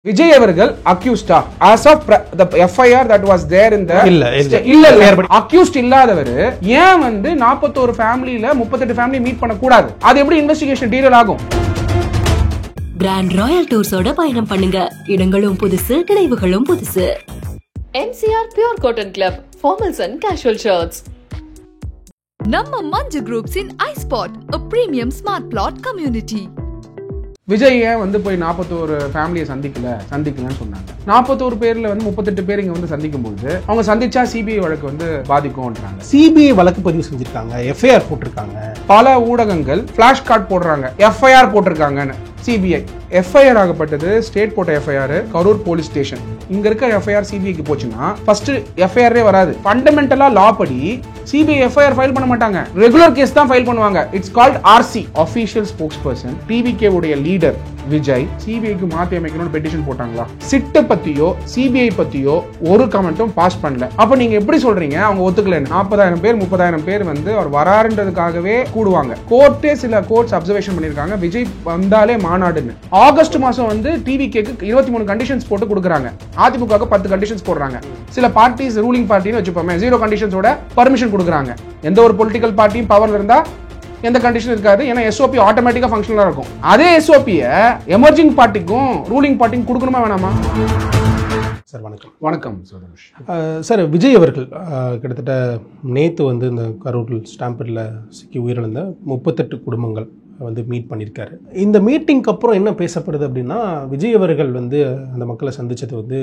Vijay அவர்கள் accused as of the FIR that was there in the இல்ல accused இல்லாதவர் ஏன் வந்து 41 ஃபேமிலில 38 ஃபேமிலி மீட் பண்ண கூடாது? அது எப்படி இன்வெஸ்டிகேஷன் டீடைல் ஆகும்? கிராண்ட் ராயல் டூர்ஸோட பயணம் பண்ணுங்க. இடங்களும் புதுசு, கிடைவுகளும் புதுசு. MCR Pure Cotton Club, formals and casual shirts. நம்ம மஞ்சு குரூப்ஸ் இன் iSpot, a premium smart plot community. Vijay ஏன் வந்து போய் 41 ஃபேமிலியை சந்திக்கலன்னு சொன்னாங்க. 41 பேர்ல வந்து 38 பேர் இங்க வந்து சந்திக்கும் போது அவங்க சந்திச்சா சிபிஐ வழக்கு வந்து பாதிக்கும்ன்றாங்க. சிபிஐ வழக்கு பதிவு செஞ்சிருக்காங்க, எஃப்ஐஆர் போட்டிருக்காங்க. பல ஊடகங்கள் பிளாஷ் கார்டு போடுறாங்க, எஃப்ஐஆர் போட்டிருக்காங்கன்னு. சிபிஐ எஃப்ஐஆர் ஆகப்பட்டது ஸ்டேட் போட்ட எஃப்ஐஆர் கரூர் போலீஸ் ஸ்டேஷன். இங்க இருக்க எஃப்ஐஆர் சிபிஐக்கு போச்சுன்னா ஃபர்ஸ்ட் எஃப்ஐஆர் வராது. ஃபண்டமெண்டலா லா படி சிபிஐ எஃப்ஐஆர் ஃபைல் பண்ண மாட்டாங்க, ரெகுலர் கேஸ் தான் ஃபைல் பண்ணுவாங்க. It's called RC. Official spokes person TVK உடைய லீடர் விஜய் சிபிஐக்கு மாத்தி அமைக்கணும்னு பெட்டிஷன் போட்டாங்களா? சிட்ட பத்தியோ சிபிஐ பத்தியோ ஒரு கமெண்ட்டும் பாஸ் பண்ணல. அப்ப நீங்க எப்படி சொல்றீங்க அவங்க ஒத்துக்கல? 40,000 பேர் 30,000 பேர் வந்து அவர் வராருன்றதுக்காகவே கூடுவாங்க. கோர்ட்டே சில கோர்ட்ஸ் அப்சர்வேஷன் பண்ணிருக்காங்க விஜய் வந்தாலே மாநாடுன்னு. ஆகஸ்ட் மாசம் வந்து டிவிகேக்கு 23 கண்டிஷன்ஸ் போட்டு கொடுக்குறாங்க. அதிமுக 10 கண்டிஷன்ஸ் போடுறாங்க. சில பார்ட்டிஸ் ரூலிங் பார்ட்டின்னு வச்சுப்போமே 0 கண்டிஷன்ஸோட பர்மிஷன் கொடுக்குறாங்க. எந்த ஒரு பொலிட்டிக்கல் பார்ட்டியும் பவர்ல இருந்தா எந்த கண்டிஷன் இருக்காது, ஏன்னா எஸ்ஓபி ஆட்டோமேட்டிக்கா ஃபங்க்ஷனலா இருக்கும். அதே எஸ்ஓபியை எமர்ஜிங் பார்ட்டிக்கும் ரூலிங் பார்ட்டிக்கும் கொடுக்கணுமா வேணாமா? சார் வணக்கம். வணக்கம் சார், விஜய் அவர்கள் கிட்டத்தட்ட நேற்று வந்து இந்த கரூர் ஸ்டாம்பேட்ல சிக்கி உயிரிழந்த 38 குடும்பங்கள் வந்து மீட் பண்ணியிருக்காரு. இந்த மீட்டிங்க்கு அப்புறம் என்ன பேசப்படுது அப்படின்னா, விஜய் அவர்கள் வந்து அந்த மக்களை சந்தித்தது வந்து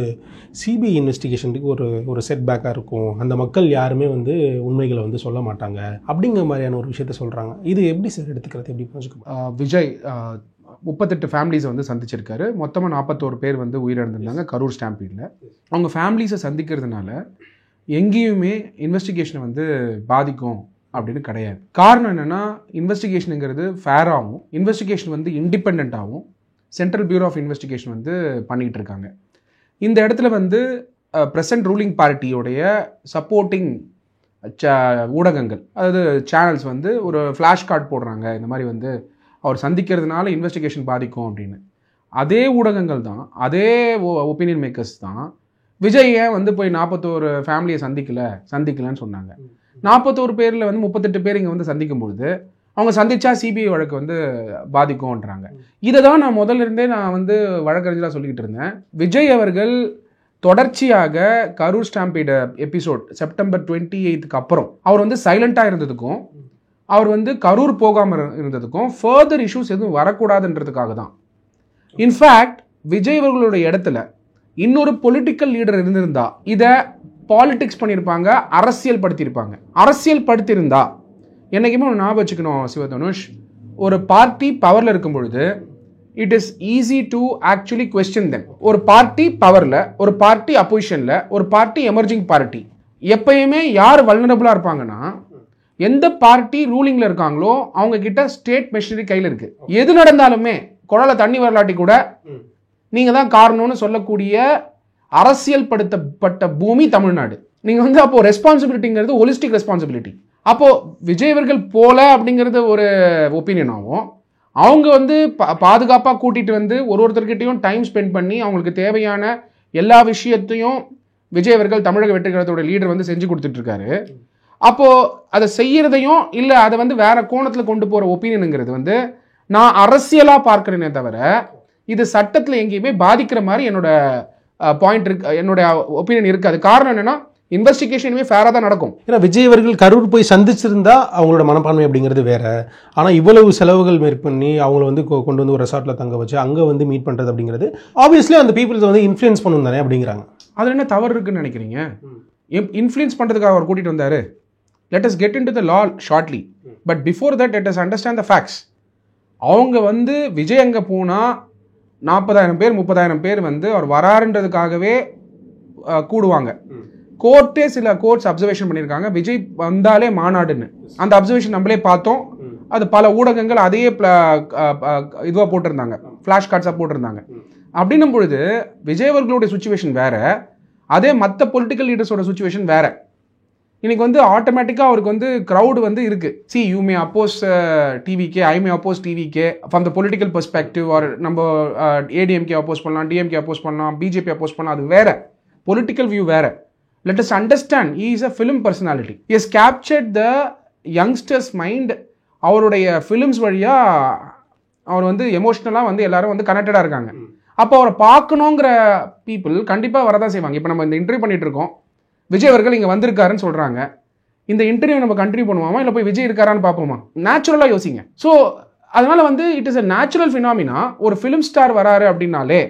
சிபிஐ இன்வெஸ்டிகேஷனுக்கு ஒரு செட்பேக்காக இருக்கும், அந்த மக்கள் யாருமே வந்து உண்மைகளை வந்து சொல்ல மாட்டாங்க அப்படிங்கிற மாதிரியான ஒரு விஷயத்த சொல்கிறாங்க. இது எப்படி சார் எடுத்துக்கிறது, எப்படி புரிஞ்சுக்க? விஜய் 38 ஃபேமிலிஸை வந்து சந்திச்சிருக்காரு. மொத்தமாக 41 பேர் வந்து உயிரிழந்திருந்தாங்க கரூர் ஸ்டாம்பீடில். அவங்க ஃபேமிலிஸை சந்திக்கிறதுனால எங்கேயுமே இன்வெஸ்டிகேஷனை வந்து பாதிக்கும் அப்படின்னு கிடையாது. காரணம் என்னன்னா, இன்வெஸ்டிகேஷனுங்கிறது ஃபேராகவும் இன்வெஸ்டிகேஷன் வந்து இண்டிபெண்ட்டாகவும் சென்ட்ரல் பியூரோ ஆஃப் இன்வெஸ்டிகேஷன் வந்து பண்ணிகிட்டு இருக்காங்க. இந்த இடத்துல வந்து ப்ரெசன்ட் ரூலிங் பார்ட்டியோடைய சப்போர்ட்டிங் ஊடகங்கள், அதாவது சேனல்ஸ் வந்து ஒரு ஃப்ளாஷ் கார்டு போடுறாங்க, இந்த மாதிரி வந்து அவர் சந்திக்கிறதுனால இன்வெஸ்டிகேஷன் பாதிக்கும் அப்படின்னு. அதே ஊடகங்கள் தான், அதே ஒப்பீனியன் மேக்கர்ஸ் தான் விஜய் ஏன் வந்து போய் 41 ஃபேமிலியை சந்திக்கலன்னு சொன்னாங்க. 41 பேரில் வந்து 38 பேர் இங்கே வந்து சந்திக்கும் பொழுது அவங்க சந்திச்சா சிபிஐ வழக்கு வந்து பாதிக்கும்ன்றாங்க. இதை தான் நான் முதல்ல இருந்தே வந்து வழக்கறிஞராக சொல்லிக்கிட்டு இருந்தேன். விஜய் அவர்கள் தொடர்ச்சியாக கரூர் ஸ்டாம்பீடு எபிசோட் செப்டம்பர் 28க்கு அப்புறம் அவர் வந்து சைலண்டாக இருந்ததுக்கும் அவர் வந்து கரூர் போகாமல் இருந்ததுக்கும் ஃபர்தர் இஷ்யூஸ் எதுவும் வரக்கூடாதுன்றதுக்காக தான். இன்ஃபேக்ட் விஜய் அவர்களுடைய இடத்துல இன்னொரு பொலிட்டிக்கல் லீடர் இருந்திருந்தா இதை பாலிடிக்ஸ் பண்ணியிருப்பாங்க, அரசியல் படுத்தியிருந்தா. என்னைக்குமே ஒரு ஞாபகம் வச்சுக்கணும் சிவதனுஷ், ஒரு பார்ட்டி பவரில் இருக்கும் பொழுது it is easy to actually question them. ஒரு பார்ட்டி பவரில், ஒரு பார்ட்டி அப்போசிஷனில், ஒரு பார்ட்டி எமர்ஜிங் பார்ட்டி, எப்பயுமே யார் வல்னரபுளாக இருப்பாங்கன்னா, எந்த பார்ட்டி ரூலிங்கில் இருக்காங்களோ அவங்க கிட்ட ஸ்டேட் மெஷினரி கையில் இருக்கு. எது நடந்தாலுமே குழால தண்ணி வரலாட்டி கூட நீங்கள் தான் காரணம்னு சொல்லக்கூடிய அரசியல் படுத்தப்பட்ட பூமி தமிழ்நாடு. நீங்கள் வந்து அப்போ ரெஸ்பான்சிபிலிட்டிங்கிறது ஹோலிஸ்டிக் ரெஸ்பான்சிபிலிட்டி. அப்போ விஜய் அவர்கள் போல அப்படிங்கிறது ஒரு ஒப்பீனியனாகவும், அவங்க வந்து பாதுகாப்பாக கூட்டிட்டு வந்து ஒருத்தர்கிட்டையும் டைம் ஸ்பெண்ட் பண்ணி அவங்களுக்கு தேவையான எல்லா விஷயத்தையும் விஜய் அவர்கள் தமிழக வெற்றி கழகத்தோட லீடர் வந்து செஞ்சு கொடுத்துட்டு இருக்காரு. அப்போ அதை செய்யறதையும் இல்லை அதை வந்து வேற கோணத்தில் கொண்டு போற ஒப்பீனியனுங்கிறது வந்து நான் அரசியலா பார்க்கிறேனே தவிர இது சட்டத்தில் எங்கேயுமே பாதிக்கிற மாதிரி என்னோட பாயிண்ட் இருக்கு, என்னோட ஒப்பீனியன் இருக்காது. காரணம் என்னன்னா, இன்வெஸ்டிகேஷனுமே ஃபேராக தான் நடக்கும். ஏன்னா விஜய் அவர்கள் கரூர் போய் சந்திச்சிருந்தா அவங்களோட மனப்பான்மை அப்படிங்கிறது வேற. ஆனால் இவ்வளவு செலவுகள் மேற்கொண்டு அவங்கள வந்து கொண்டு வந்து ஒரு ரெசார்ட்ல தங்க வச்சு அங்கே வந்து மீட் பண்றது அப்படிங்கிறது ஆப்வியஸ்லி அந்த பீப்புள்ஸ் வந்து இன்ஃப்ளூயன்ஸ் பண்ணணும் தானே அப்படிங்கிறாங்க. அதில் என்ன தவறு இருக்குன்னு நினைக்கிறீங்க? இன்ஃப்ளூயன்ஸ் பண்ணுறதுக்காக அவர் கூட்டிட்டு வந்தாரு. Let us get into the law shortly. But before that, let us understand the facts. அவங்க வந்து விஜய் அங்கே போனால் 40,000 பேர் 30,000 பேர் வந்து அவர் வராருன்றதுக்காகவே கூடுவாங்க. கோர்ட்டே சில கோர்ட்ஸ் அப்சர்வேஷன் பண்ணியிருக்காங்க விஜய் வந்தாலே மாநாடுன்னு. அந்த அப்சர்வேஷன் நம்மளே பார்த்தோம். அது பல ஊடகங்கள் அதே இதுவாக போட்டிருந்தாங்க, ஃப்ளாஷ் கார்ட்ஸாக போட்டிருந்தாங்க. அப்படின்னும் பொழுது விஜய் அவர்களுடைய சுச்சுவேஷன் வேற, அதே மற்ற பொலிட்டிக்கல் லீடர்ஸோட சுச்சுவேஷன் வேற. இன்னைக்கு வந்து ஆட்டோமேட்டிக்காக அவருக்கு வந்து க்ரௌடு வந்து இருக்குது. See you may oppose TVK, I may oppose TVK from the political perspective. Or நம்ம ஏடிஎம்கே அப்போஸ் பண்ணலாம், டிஎம்கே அப்போஸ் பண்ணலாம், பிஜேபி அப்போஸ் பண்ணலாம், அது வேற பொலிட்டிக்கல் வியூ வேற. Let us understand he is a film personality. He has captured the youngsters mind. அவருடைய ஃபிலிம்ஸ் வழியாக அவர் வந்து எமோஷ்னலாக வந்து எல்லாரும் வந்து கனெக்டடாக இருக்காங்க. அப்போ அவரை பார்க்கணுங்கிற பீப்புள் கண்டிப்பாக வரதான் செய்வாங்க. இப்போ நம்ம இந்த இன்டர்வியூ பண்ணிட்டு இருக்கோம், விஜய் அவர்கள் இங்கே வந்திருக்காருன்னு சொல்கிறாங்க. இந்த இன்டர்வியூ நம்ம கண்டினியூ பண்ணுவோமா, இல்லை போய் விஜய் இருக்காரான்னு பார்ப்போமா? நேச்சுரலாக யோசிங்க. ஸோ அதனால் வந்து it is a natural phenomena. ஒரு ஃபிலிம் ஸ்டார் வராரு அப்படின்னாலே,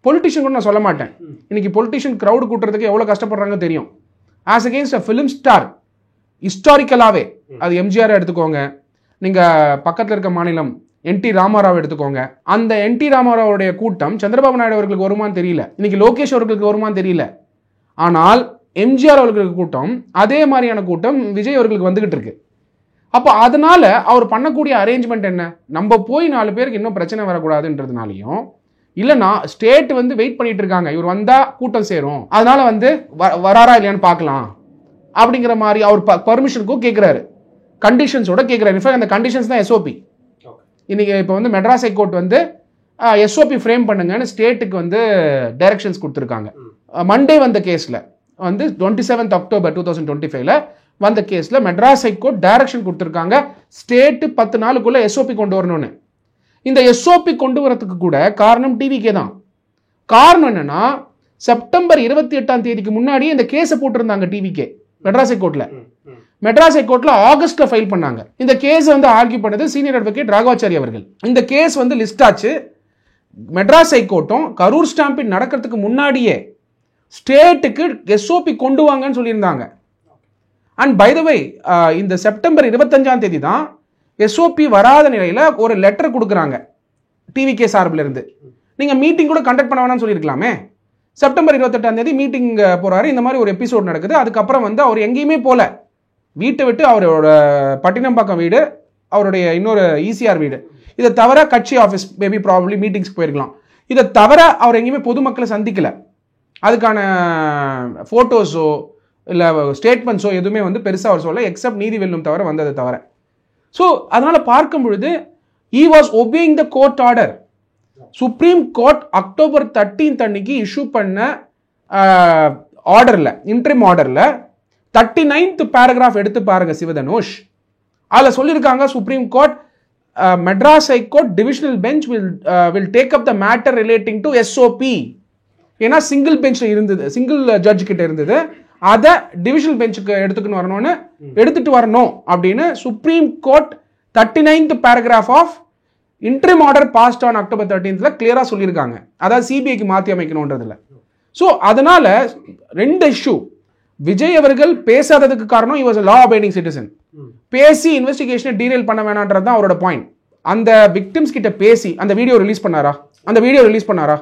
பொலிட்டிஷியன் கூட நான் சொல்ல மாட்டேன், இன்னைக்கு பொலிட்டிஷியன் க்ரௌடு கூட்டுறதுக்கு எவ்வளோ கஷ்டப்படுறாங்க தெரியும். As against a film star ஹிஸ்டாரிக்கலாகவே, அது எம்ஜிஆர் எடுத்துக்கோங்க, நீங்கள் பக்கத்தில் இருக்க மாநிலம் என்டி ராமாராவ் எடுத்துக்கோங்க. அந்த என்டி ராமாராவுடைய கூட்டம் சந்திரபாபு நாயுடு அவர்களுக்கு வருமானு தெரியல, இன்னைக்கு லோகேஷ் அவர்களுக்கு வருமானு தெரியல. ஆனால் எம்ஜிஆர் அவர்களுக்கு கூட்டம், அதே மாதிரியான கூட்டம் விஜய் அவர்களுக்கு வந்துகிட்டு இருக்கு. அப்போ அதனால அவர் பண்ணக்கூடிய அரேஞ்ச்மெண்ட் என்ன? நம்ம போய் 4 பேருக்கு இன்னும் பிரச்சனை வரக்கூடாதுன்றதுனாலையும், இல்லைன்னா ஸ்டேட் வந்து வெயிட் பண்ணிட்டு இருக்காங்க, இவர் வந்தா கூட்டம் சேரும், அதனால வந்து வராரா இல்லையான்னு பார்க்கலாம் அப்படிங்கிற மாதிரி அவர் பர்மிஷனுக்கும் கேட்குறாரு, கண்டிஷன்ஸோட கேட்குறாரு. இன்ஃபேக்ட் அந்த கண்டிஷன்ஸ் தான் எஸ்ஓபி. இன்னைக்கு இப்போ வந்து மெட்ராஸ் ஹைகோர்ட் வந்து எஸ்ஓபி ஃப்ரேம் பண்ணுங்கன்னு ஸ்டேட்டுக்கு வந்து டைரக்ஷன்ஸ் கொடுத்துருக்காங்க. மண்டே வந்த கேஸில் வந்து 27 அக்டோபர் 2025 வந்த கேஸில் மெட்ராஸ் ஹைகோர்ட் டைரக்ஷன் கொடுத்துருக்காங்க, ஸ்டேட்டு 10 நாளுக்குள்ள எஸ்ஓபி கொண்டு வரணும்னு. இந்த எஸ்ஓபி கொண்டு வரதுக்கு கூட காரணம் டிவிகே தான். காரணம் என்னன்னா, செப்டம்பர் 28 முன்னாடியே இந்த கேஸை போட்டிருந்தாங்க டிவிகே மெட்ராஸ் ஹைகோர்ட்ல. மெட்ராஸ் ஹைகோர்ட்ல ஆகஸ்ட்ல ஃபைல் பண்ணாங்க. இந்த கேஸ் வந்து ஆர்கியூ பண்ணது சீனியர் அட்வொகேட் ராகவாச்சாரி அவர்கள். இந்த கேஸ் வந்து லிஸ்ட் ஆச்சு. மெட்ராஸ் ஹைகோர்ட்டும் கரூர் ஸ்டாம்பிங் நடக்கிறதுக்கு முன்னாடியே ஸ்டேட்டுக்கு எஸ்ஓபி கொண்டு வாங்கன்னு சொல்லியிருந்தாங்க. அண்ட் பை த வே, இந்த செப்டம்பர் 25 தான் எஸ்ஓபி வராத நிலையில ஒரு லெட்டர் கொடுக்குறாங்க டிவிகே சார்பில் இருந்து. நீங்க மீட்டிங் கூட கண்டக்ட் பண்ண வேணாம்னு சொல்லியிருக்கலாமே. செப்டம்பர் 28 மீட்டிங் போறாரு, இந்த மாதிரி ஒரு எபிசோட் நடக்குது. அதுக்கப்புறம் வந்து அவர் எங்கேயுமே போல, வீட்டை விட்டு அவரோட பட்டினம்பாக்கம் வீடு, அவருடைய இன்னொரு ஈசிஆர் வீடு, இதை தவிர கட்சி ஆஃபீஸ் மேபி ப்ராபப்ளி மீட்டிங்ஸ்க்கு போயிருக்கலாம். இதை தவிர அவர் எங்கேயுமே பொதுமக்களை சந்திக்கல. அதுக்கான ஃபோட்டோஸோ இல்லை ஸ்டேட்மெண்ட்ஸோ எதுவுமே வந்து பெருசாக அவர் சொல்ல, எக்ஸப்ட் நீதி வெல்லும் தவிர வந்ததை தவிர. ஸோ அதனால பார்க்கும் பொழுது he was obeying the court order. Supreme court October 13 அன்னைக்கு இஷ்யூ பண்ண ஆர்டரில், இன்ட்ரிம் ஆர்டரில் 39th பேராகிராஃப் எடுத்து பாருங்க சிவதனுஷ். அதில் சொல்லியிருக்காங்க, supreme court Madras high court divisional bench will take up the matter relating to SOP. ஏன்னா சிங்கிள் பெஞ்சில் இருந்தது, சிங்கிள் ஜட்ஜ் கிட்ட இருந்தது, அதை டிவிஷனல் பெஞ்சுக்கு எடுத்துட்டு வரணும் அப்படின்னு supreme court 39th paragraph of interim order passed on October 13 கிளியரா சொல்லியிருக்காங்க. அதாவது சிபிஐக்கு மாற்றி அமைக்கணும்ன்றதுல. ஸோ அதனால 2 இஷ்யூ. விஜய் அவர்கள் பேசாததுக்கு காரணம் he was a law abiding citizen. பேசி இன்வெஸ்டிகேஷனை டீரெயில் பண்ண வேணான்றது தான் அவரோட பாயிண்ட். அந்த விக்டிம்ஸ் கிட்ட பேசி அந்த வீடியோ ரிலீஸ் பண்ணாரா?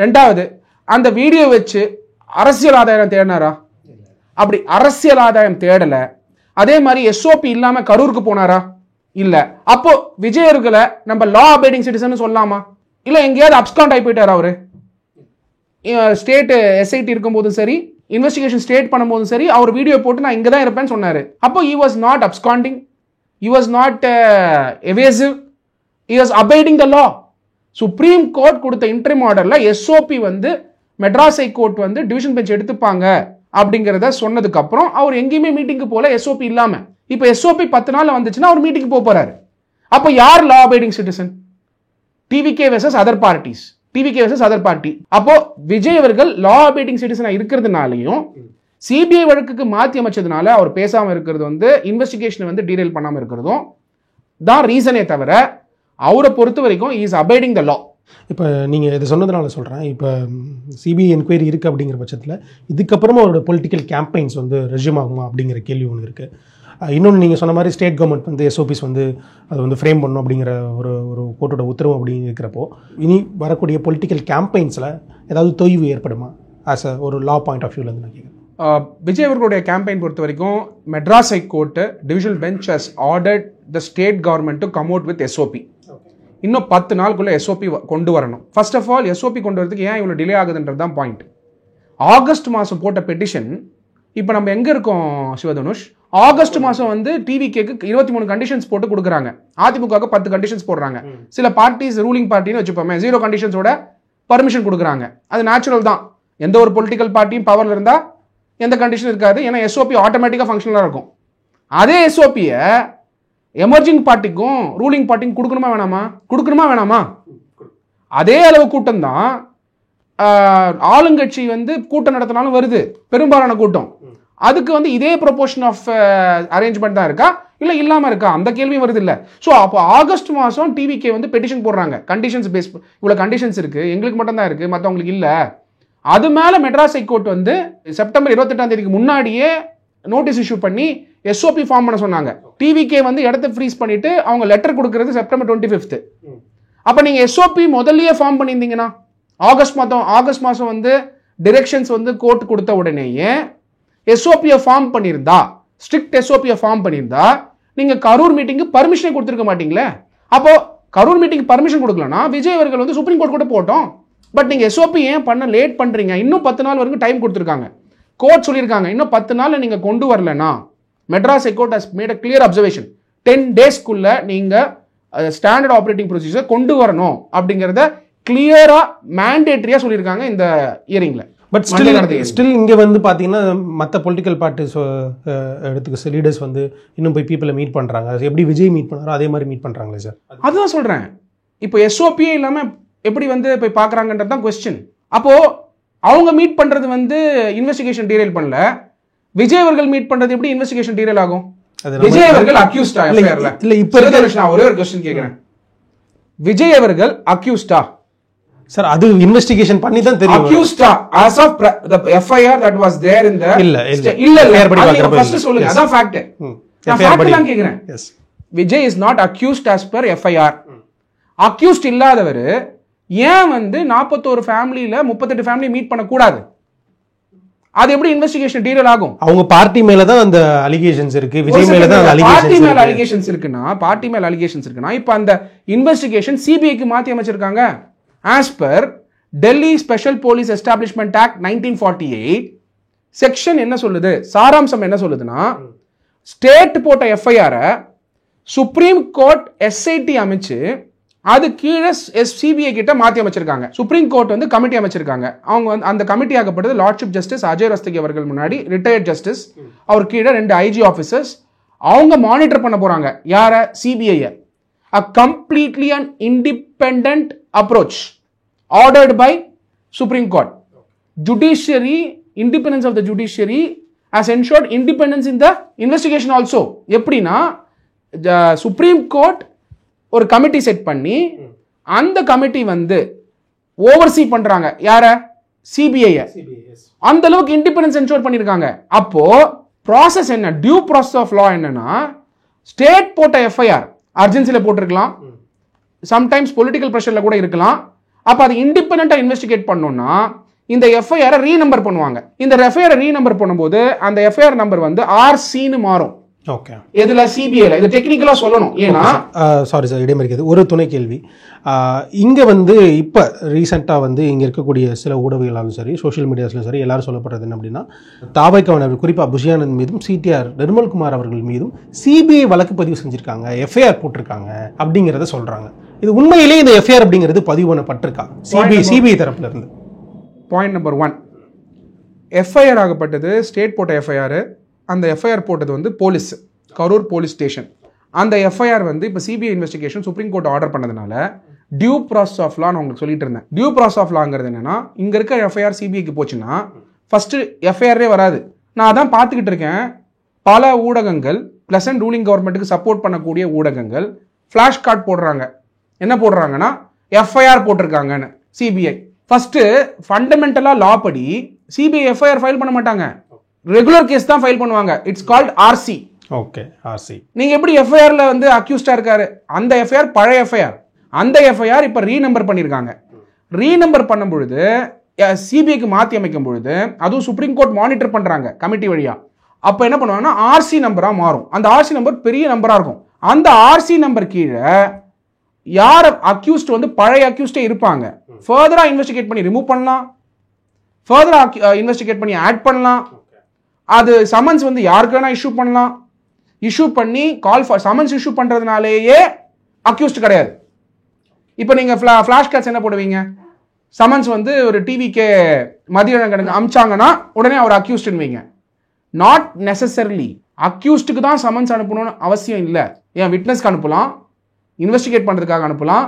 ரெண்டாவது, அந்த வீடியோ வச்சு அரசியல் ஆதாயம் தேடினாரா? அப்படி அரசியல் ஆதாயம் தேடல. அதே மாதிரி எஸ்ஓபி இல்லாம கரூருக்கு போனாரா? இல்ல. அப்போ விஜய் அவர்களை நம்ம லா அபைடிங் சிட்டிசன் சொல்லலாமா? இல்ல எங்கேயாவது அப்ஸ்காண்ட் ஆகி போயிட்டாரா? அவரு ஸ்டேட் எஸ்ஐடி இருக்கும் போதும் சரி, இன்வெஸ்டிகேஷன் ஸ்டேட் பண்ணும்போதும் சரி, அவர் வீடியோ போட்டு நான் இங்க தான் இருப்பேன்னு சொன்னாரு. அப்போ he was not absconding, he was not evasive, he was abiding the law. Supreme court கொடுத்த இன்ட்ரிம் ஆர்டர்ல எஸ்ஓபி வந்து மெட்ராஸ் ஹைகோர்ட் வந்து டிவிஷன் பெஞ்ச் எடுத்துப்பாங்க அப்படிங்கிறத சொன்னதுக்கு அப்புறம் அவர் எங்கேயுமே மீட்டிங்கு போல, எஸ்ஓபி இல்லாம. இப்போ எஸ்ஓபி 10 நாள் வந்துச்சுன்னா அவர் மீட்டிங் போறாரு. அப்போ யார் law abiding citizen? TVK versus other parties, TVK versus other party. அப்போ விஜய் அவர்கள் லா அபைடிங் சிட்டிசனா இருக்கிறதுனாலையும் சிபிஐ வழக்குக்கு மாற்றி அமைச்சதுனால அவர் பேசாம இருக்கிறது வந்து இன்வெஸ்டிகேஷன் வந்து டீரெயில் பண்ணாம இருக்கிறதும் தான் ரீசனே தவிர, அவரை பொறுத்த வரைக்கும் இஸ் அபைடிங் த லா. இப்போ நீங்கள் இதை சொன்னதுனால சொல்கிறேன், இப்போ சிபிஐ என்கொயரி இருக்குது அப்படிங்கிற பட்சத்தில் இதுக்கப்புறமா அவரோட பொலிட்டிக்கல் கேம்பெயின்ஸ் வந்து ரெஸ்யூம் ஆகுமா அப்படிங்கிற கேள்வி ஒன்று இருக்குது. இன்னொன்று நீங்கள் சொன்ன மாதிரி ஸ்டேட் கவர்மெண்ட் வந்து எஸ்ஓபிஸ் வந்து அதை வந்து ஃப்ரேம் பண்ணணும் அப்படிங்கிற ஒரு கோர்ட்டோட உத்தரவு அப்படின்னு இருக்கிறப்போ, இனி வரக்கூடிய பொலிட்டிக்கல் கேம்பெயின்ஸில் ஏதாவது தொய்வு ஏற்படுமா ஆஸ் ஒரு லா பாயிண்ட் ஆஃப் வியூவில் நான் கேட்குறேன். விஜய் அவர்களுடைய கேம்பெயின் பொறுத்த வரைக்கும் Madras high court divisional bench has ordered the state government to come out with SOP. இன்னும் 10 நாளுக்குள்ள எஸ்ஓபி கொண்டு வரணும். ஃபர்ஸ்ட் ஆஃப் ஆல் எஸ்ஓபி கொண்டு வரதுக்கு ஏன் இவ்வளோ டிலே ஆகுதுன்றது தான் பாயிண்ட். ஆகஸ்ட் மாதம் போட்ட பெட்டிஷன் இப்போ நம்ம எங்கே இருக்கோம் சிவதனுஷ்? ஆகஸ்ட் மாதம் வந்து டிவிகேக்கு 23 கண்டிஷன்ஸ் போட்டு கொடுக்குறாங்க. அதிமுகவுக்கு 10 கண்டிஷன்ஸ் போடுறாங்க. சில பார்ட்டிஸ் ரூலிங் பார்ட்டின்னு வச்சுப்போமே 0 கண்டிஷன்ஸோட பர்மிஷன் கொடுக்குறாங்க. அது நேச்சுரல் தான். எந்த ஒரு பொலிட்டிக்கல் பார்ட்டியும் பவரில் இருந்தால் எந்த கண்டிஷன் இருக்காது. ஏன்னா எஸ்ஓபி ஆட்டோமேட்டிக்காக ஃபங்க்ஷனலாக இருக்கும். அதே எஸ்ஓபியை எமர்ஜிங் பார்ட்டிக்கும் ரூலிங் பார்ட்டிக்கும் கொடுக்கணுமா வேணாமா? அதே அளவு கூட்டம் தான் ஆளுங்கட்சி வந்து கூட்டம் நடத்தினாலும் வருது, பெரும்பாலான கூட்டம். அதுக்கு வந்து இதே ப்ரொபோர்ஷன் ஆஃப் அரேஞ்ச்மெண்ட் தான் இருக்கா இல்லை இல்லாமல் இருக்கா? அந்த கேள்வியும் வருது இல்லை. ஸோ அப்போ ஆகஸ்ட் மாதம் டிவிகே வந்து பெட்டிஷன் போடுறாங்க. கண்டிஷன்ஸ் பேஸ் இவ்வளோ கண்டிஷன்ஸ் இருக்குது, எங்களுக்கு மட்டும் தான் இருக்குது, மற்றவங்களுக்கு இல்லை. அது மேலே மெட்ராஸ் ஹைகோர்ட் வந்து செப்டம்பர் 28 முன்னாடியே நோட்டீஸ் இஷ்யூ பண்ணி எஸ்ஓபி ஃபார்ம் பண்ண சொன்னாங்க. டிவிகே வந்து இடத்த ஃப்ரீஸ் பண்ணிட்டு அவங்க லெட்டர் கொடுக்கறது செப்டம்பர் 25. அப்போ நீங்கள் எஸ்ஓபி முதல்லயே ஃபார்ம் பண்ணியிருந்தீங்கன்னா ஆகஸ்ட் மாதம் வந்து டிரெக்ஷன்ஸ் வந்து கோர்ட் கொடுத்த உடனேயே எஸ்ஓபியை ஃபார்ம் பண்ணியிருந்தா, ஸ்ட்ரிக்ட் எஸ்ஓபியை ஃபார்ம் பண்ணியிருந்தா நீங்கள் கரூர் மீட்டிங்கு பர்மிஷனே கொடுத்துருக்க மாட்டீங்களே. அப்போ கரூர் மீட்டிங் பர்மிஷன் கொடுக்கலன்னா விஜய் அவர்கள் வந்து சுப்ரீம் கோர்ட் கூட போட்டோம். பட் நீங்கள் எஸ்ஓபி ஏன் பண்ண லேட் பண்ணுறீங்க? இன்னும் 10 நாள் வரைக்கும் டைம் கொடுத்துருக்காங்க. கோர்ட் சொல்லியிருக்காங்க இன்னும் 10 நாளில் நீங்கள் கொண்டு வரலன்னா Madras high court has made a clear observation 10 டேஸ்க்குள்ள நீங்கள் ஸ்டாண்டர்ட் ஆப்ரேட்டிங் ப்ரொசீஜர் கொண்டு வரணும் அப்படிங்கிறத கிளியரா மேண்டேட்டரியா சொல்லியிருக்காங்க இந்த இயரிங்ல. பட் ஸ்டில் இங்க வந்து பாத்தீங்கன்னா மற்ற பொலிட்டிக்கல் பார்ட்டிஸ் எடுத்துக்க லீடர்ஸ் வந்து இன்னும் போய் பீப்புளை மீட் பண்றாங்க. எப்படி விஜய் மீட் பண்றாரோ அதே மாதிரி மீட் பண்றாங்களே சார்? அதுதான் சொல்றேன். இப்போ எஸ்ஓபியே இல்லாம எப்படி வந்து போய் பாக்குறாங்கன்றது தான் கொஸ்டின். அப்போ அவங்க மீட் பண்றது வந்து இன்வெஸ்டிகேஷன் டீரைல் பண்ணல. விஜய் அவர்கள் மீட் பண்றது எப்படி இன்வெஸ்டிகேஷன் டீரைல் ஆகும்? விஜய் அவர்கள் அக்யூஸ்டா இல்ல? இப்ப நான் ஒரே ஒரு கொஸ்டின் கேக்குறேன். விஜய் அவர்கள் அக்யூஸ்டா சார்? அது இன்வெஸ்டிகேஷன் பண்ணி தான் தெரியும். அக்யூஸ்டா as of the FIR that was there in the இல்ல ஃபர்ஸ்ட் சொல்லுங்க. அதான் ஃபேக்ட். நான் ஃபேக்ட் தான் கேக்குறேன். Yes, Vijay is not accused as per FIR. Accused இல்லாதவர் ஏன் வந்து 41 ஃபேமிலியில 38 ஃபேமிலி மீட் பண்ண கூடாது? அது எப்படி இன்வெஸ்டிகேஷன் டீடைல் ஆகும்? அவங்க பார்ட்டி மேல தான் அந்த அலிகேஷன்ஸ் இருக்கு, விஜய் மேல தான் பார்ட்டி மேல அலிகேஷன்ஸ் இருக்குன்னா இப்போ அந்த இன்வெஸ்டிகேஷன் சிபிஐக்கு மாத்தி அமைச்சிருக்காங்க. As per Delhi Special Police Establishment Act 1948 section என்ன சொல்லுது, சாராம்சம் என்ன சொல்லுதுன்னா, ஸ்டேட் போட்ட எஃப்ஐஆரை சுப்ரீம் கோர்ட் எஸ்ஐடி அமைச்சு அது கீழே சிபிஐ கிட்ட மாற்றி அமைச்சிருக்காங்க. சுப்ரீம் கோர்ட் வந்து கமிட்டி அமைச்சிருக்காங்க. அவங்க வந்து அந்த கமிட்டி ஆகப்பட்டது லார்ட்ஷிப் ஜஸ்டிஸ் அஜய் ரஸ்தகி அவர்கள் முன்னாடி ரிட்டையர்ட் ஜஸ்டிஸ், அவர் கீழே 2 ஐஜி ஆஃபீஸர்ஸ். அவங்க மானிட்டர் பண்ண போறாங்க யார? CBI. A completely an independent approach ordered by Supreme Court. Judiciary, independence of the judiciary has ensured independence in the investigation also. எப்படின்னா சுப்ரீம் கோர்ட் ஒரு committee set பண்ணி அந்த committee வந்து ஓவர்சீ பண்றாங்க யார? சிபிஐ. அந்த அளவுக்கு இண்டிபெண்டன்ஸ் என்ஷோர் பண்ணிருக்காங்க. அப்போ ப்ராசஸ் என்ன? டியூ ப்ராசஸ் ஆஃப் லா என்னன்னா, ஸ்டேட் போட்ட எஃப்ஐஆர் அர்ஜென்சியில் போட்டிருக்கலாம், சம்டைம்ஸ் பொலிட்டிக்கல் ப்ரெஷர்ல கூட இருக்கலாம். அப்போ அதை இண்டிபெண்டா இன்வெஸ்டிகேட் பண்ணோம்னா இந்த எஃப்ஐஆரை ரீநம்பர் பண்ணுவாங்க. இந்த எஃப்ஐஆரை ரீநம்பர் பண்ணும்போது அந்த எஃப்ஐஆர் நம்பர் வந்து ஆர்சின்னு மாறும். ஓகே, இதுல சிபிஐல இது டெக்னிக்கலா சொல்லணும். ஏன்னா சாரி சார், இடைமறிக்கிறது ஒரு துணை கேள்வி. இங்க வந்து இப்போ ரீசெண்டாக வந்து இங்க இருக்கக்கூடிய சில ஊடகங்களாலும் சரி, சோஷியல் மீடியாஸ்லும் சரி, எல்லாரும் சொல்லப்படுறது என்ன அப்படின்னா, தாவைக்கவனர் குறிப்பாக புஷியானந்த் மீதும் சிடிஆர் நிர்மல்குமார் அவர்கள் மீதும் சிபிஐ வழக்கு பதிவு செஞ்சிருக்காங்க, எஃப்ஐஆர் போட்டிருக்காங்க அப்படிங்கிறத சொல்றாங்க. இது உண்மையிலேயே இந்த எஃப்ஐஆர் அப்படிங்கிறது பதிவு பண்ணப்பட்டிருக்கா சிபிஐ தரப்புல இருந்து? பாயிண்ட் நம்பர் 1, எஃப்ஐஆர் ஆகப்பட்டது ஸ்டேட் போட்ட எஃப்ஐஆர். அந்த எஃப்ஐஆர் போட்டது வந்து போலீஸ், கரூர் போலீஸ் ஸ்டேஷன். அந்த எஃப்ஐஆர் வந்து இப்போ CBI investigation supreme court order பண்ணதுனால டியூ ப்ராசஸ் ஆஃப் லான்னு உங்களுக்கு சொல்லிட்டு இருந்தேன். டியூ ப்ராசஸ் ஆஃப் லாங்கிறது என்னன்னா, இங்க இருக்க எஃப்ஐஆர் சிபிஐக்கு போச்சுன்னா ஃபர்ஸ்ட் எஃப்ஐஆரே வராது. நான் அதான் பார்த்துக்கிட்டு இருக்கேன். பல ஊடகங்கள் பிளசன்ட் ரூலிங் கவர்மெண்ட்டுக்கு சப்போர்ட் பண்ணக்கூடிய ஊடகங்கள் ஃபிளாஷ் கார்டு போடுறாங்க. என்ன போடுறாங்கன்னா, எஃப்ஐஆர் போட்டிருக்காங்கன்னு சிபிஐ. ஃபர்ஸ்ட் ஃபண்டமெண்டலா லா படி சிபிஐ எஃப்ஐஆர் ஃபைல் பண்ண மாட்டாங்க, ரெகுலர் கேஸ் தான் ஃபைல் பண்ணுவாங்க. It's called RC. Okay, RC. நீங்க எப்படி எஃப்ஐஆர்ல வந்து அக்யூஸ்டா இருக்காரு, அந்த எஃப்ஐஆர் பழைய எஃப்ஐஆர். அந்த எஃப்ஐஆர் இப்ப ரீநம்பர் பண்ணிருக்காங்க. ரீநம்பர் பண்ணும் பொழுது சிபிஐக்கு மாத்தி அமைக்கும் பொழுது அதுவும் சுப்ரீம் கோர்ட் மானிட்டர் பண்றாங்க கமிட்டி வழியா. அப்ப என்ன பண்ணுவாங்கன்னா ஆர்சி நம்பரா மாறும். அந்த ஆர்சி நம்பர் பெரிய நம்பரா இருக்கும். அந்த ஆர்சி நம்பர் கீழே யார் அக்யூஸ்ட் வந்து பழைய அக்யூஸ்டே இருப்பாங்க. ஃபர்தரா இன்வெஸ்டிகேட் பண்ணி ரிமூவ் பண்ணலாம், ஃபர்தரா இன்வெஸ்டிகேட் பண்ணி ஆட் பண்ணலாம். அது சமன்ஸ் வந்து யாருக்கு வேணா இஷ்யூ பண்ணலாம். இஷ்யூ பண்ணி சமன்ஸ் இஷ்யூ பண்ணுறதுனாலேயே அக்யூஸ்ட் கிடையாது. இப்போ நீங்கள் ஃப்ளாஷ் கார்ட்ஸ் என்ன போடுவீங்க? சமன்ஸ் வந்து ஒரு டிவிக்கே மதியழகனுக்கு அமிச்சாங்கன்னா உடனே அவர் அக்யூஸ்டுன்னு. நாட் நெசசரிலி அக்யூஸ்டுக்கு தான் சமன்ஸ் அனுப்பணும்னு அவசியம் இல்லை. ஏன் விட்னஸ்க்கு அனுப்பலாம், இன்வெஸ்டிகேட் பண்ணுறதுக்காக அனுப்பலாம்.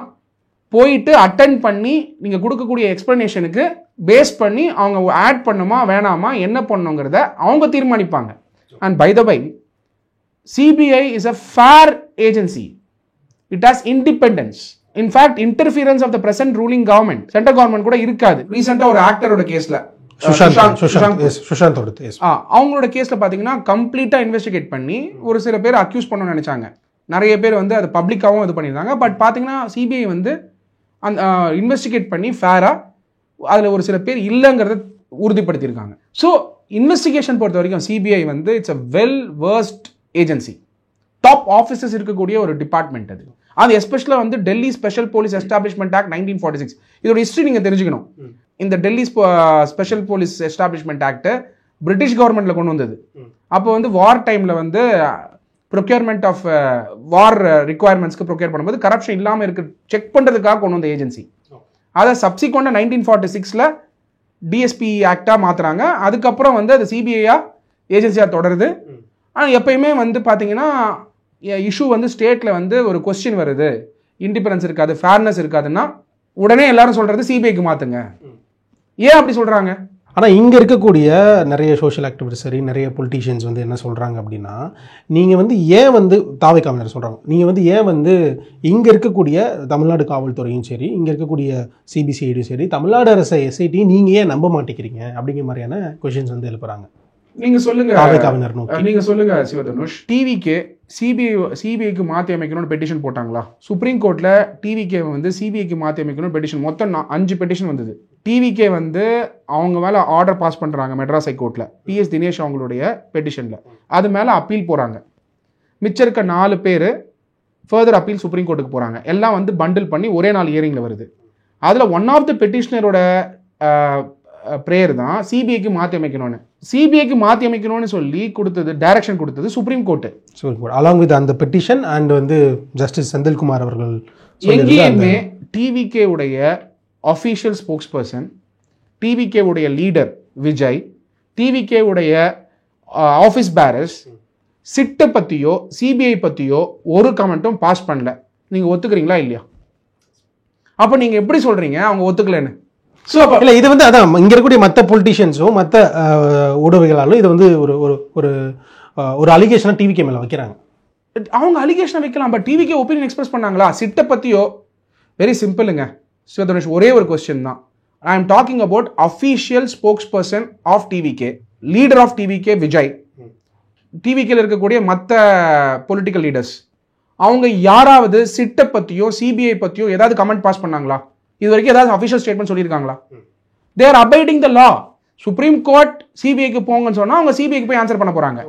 போயிட்டு அட்டென்ட் பண்ணி நீங்கள் கொடுக்கக்கூடிய எக்ஸ்பிளனேஷனுக்கு பேஸ் பண்ணி அவங்க ஆட் பண்ணுமா வேணாமா என்ன பண்ணுங்கிறத அவங்க தீர்மானிப்பாங்க. And by the by, CBI is a fair agency. It has independence. In fact interference of the present ruling government, central government கூட இருக்காது. ரீசெண்டாக ஒரு ஆக்டரோட கேஸ்ல அவங்களோட கேஸ்ல பாத்தீங்கன்னா கம்ப்ளீட்டா இன்வெஸ்டிகேட் பண்ணி ஒரு சில பேர் அக்யூஸ் பண்ணணும்னு நினைச்சாங்க. நிறைய பேர் வந்து அது பப்ளிக்காவும் இது பண்ணியிருந்தாங்க. பட் பாத்தீங்கன்னா சிபிஐ வந்து அந்த இன்வெஸ்டிகேட் பண்ணி ஃபேரா அதுல ஒரு சில பேர் இல்லைங்கிறத உறுதிப்படுத்தியிருக்காங்க. ஸோ இன்வெஸ்டிகேஷன் பொறுத்த வரைக்கும் சிபிஐ வந்து it's a well worst agency. Top officers இருக்கக்கூடிய ஒரு டிபார்ட்மெண்ட் அது. அது எஸ்பெஷலாக வந்து Delhi special police establishment act 1946. இதோட ஹிஸ்ட்ரி நீங்கள் தெரிஞ்சுக்கணும். இந்த Delhi special police establishment act British கவர்மெண்ட்ல கொண்டு வந்தது. அப்போ வந்து வார் டைம்ல வந்து ப்ரொக்யூர்மெண்ட் ஆஃப் வார் ரிக்வயர்மெண்ட்ஸ்க்கு ப்ரொக்யூர் பண்ணும்போது கரப்ஷன் இல்லாமல் இருக்கு செக் பண்ணுறதுக்காக கொண்டு வந்த ஏஜென்சி. அதை சப்சிக்வெண்டாக 1946 டிஎஸ்பி ஆக்டாக மாற்றுறாங்க. அதுக்கப்புறம் வந்து அது சிபிஐயா ஏஜென்சியாக தொடருது. ஆனால் எப்பயுமே வந்து பார்த்தீங்கன்னா இஷ்யூ வந்து ஸ்டேட்டில் வந்து ஒரு கொஸ்டின் வருது, இண்டிபெண்டன்ஸ் இருக்காது, ஃபேர்னஸ் இருக்காதுன்னா உடனே எல்லாரும் சொல்கிறது சிபிஐக்கு மாற்றுங்க. ஏன் அப்படி சொல்கிறாங்க? ஆனால் இங்கே இருக்கக்கூடிய நிறைய சோஷியல் ஆக்டிவிஸ்ட் சரி, நிறைய பொலிட்டீஷியன்ஸ் வந்து என்ன சொல்கிறாங்க அப்படின்னா, நீங்கள் வந்து ஏன் வந்து தாவை காவலர் சொல்கிறாங்க, நீங்கள் வந்து ஏன் வந்து இங்கே இருக்கக்கூடிய தமிழ்நாடு காவல்துறையும் சரி, இங்கே இருக்கக்கூடிய சிபிசிஐடியும் சரி, தமிழ்நாடு அரசு எஸ்ஐடி நீங்கள் ஏன் நம்ப மாட்டேங்கிறீங்க அப்படிங்கிற மாதிரியான கொஷின்ஸ் வந்து எழுப்புறாங்க. நீங்க சொல்லுங்க, நீங்க சொல்லுங்க சிவதனுஷ். டிவிக்கு சிபிஐக்கு மாற்றி அமைக்கணும்னு பெட்டிஷன் போட்டாங்களா? சுப்ரீம் கோர்ட்ல டிவிகே வந்து சிபிஐக்கு மாற்றி அமைக்கணும்னு பெட்டிஷன், மொத்தம் 5 பெட்டிஷன் வந்தது. டிவிகே வந்து அவங்க மேல ஆர்டர் பாஸ் பண்றாங்க மெட்ராஸ் ஹைகோர்ட்ல, PS தினேஷ் அவங்களுடைய பெட்டிஷன்ல. அது மேல அப்பீல் போறாங்க. மிச்சம் இருக்க 4 பேர் ஃபர்தர் அப்பீல் சுப்ரீம் கோர்ட்டுக்கு போறாங்க. எல்லாம் வந்து பண்டில் பண்ணி ஒரே நாள் ஹியரிங்ல வருது. அதுல ஒன் ஆஃப் த பெட்டிஷனரோட பிரேயர் தான் சிபிஐக்கு மாற்றி அமைக்கணும்னு. சிபிஐக்கு மாற்றி அமைக்கணும்னு சொல்லி கொடுத்தது, டைரக்ஷன் கொடுத்தது சுப்ரீம் கோர்ட். அலாங் வித் அந்த பெட்டிஷன் அண்ட் வந்து ஜஸ்டிஸ் செந்தில்குமார் அவர்கள். எங்கேயுமே டிவிகே உடைய அஃபீஷியல் ஸ்போக்ஸ் பர்சன், டிவிகே உடைய லீடர் விஜய், டிவிகே உடைய ஆஃபீஸ் பேரர்ஸ் சிட்டை பற்றியோ சிபிஐ பற்றியோ ஒரு கமெண்ட்டும் பாஸ் பண்ணல. நீங்கள் ஒத்துக்கிறீங்களா இல்லையா? அப்போ நீங்கள் எப்படி சொல்கிறீங்க அவங்க ஒத்துக்கலன்னு? ஸோ இல்லை, இது வந்து அதான் இங்கே இருக்கக்கூடிய மற்ற பொலிட்டீஷியன்ஸும் மற்ற ஊடகங்களாலும் இது வந்து ஒரு ஒரு ஒரு அலிகேஷனாக டிவிகே மேலே வைக்கிறாங்க. அவங்க அலிகேஷனை வைக்கலாம், பட் டிவிகே ஒப்பீனியன் எக்ஸ்பிரஸ் பண்ணாங்களா சிட்டை பற்றியோ? வெரி சிம்பிளுங்க சிவதனுஷ், ஒரே ஒரு கொஸ்டின் தான். I am talking about official spokesperson of TVK, leader of TVK Vijay. டிவிகேல இருக்கக்கூடிய மற்ற பொலிட்டிக்கல் லீடர்ஸ் அவங்க யாராவது சிட்டை பற்றியோ சிபிஐ பற்றியோ ஏதாவது கமெண்ட் பாஸ் பண்ணாங்களா? இது வரைக்கும் ஏதாவது அஃபிஷியல் ஸ்டேட்மெண்ட் சொல்லியிருக்காங்களா? They are abiding the law. Supreme court சிபிஐக்கு போங்கன்னு சொன்னா அவங்க சிபிஐக்கு போய் ஆன்சர் பண்ண போறாங்க.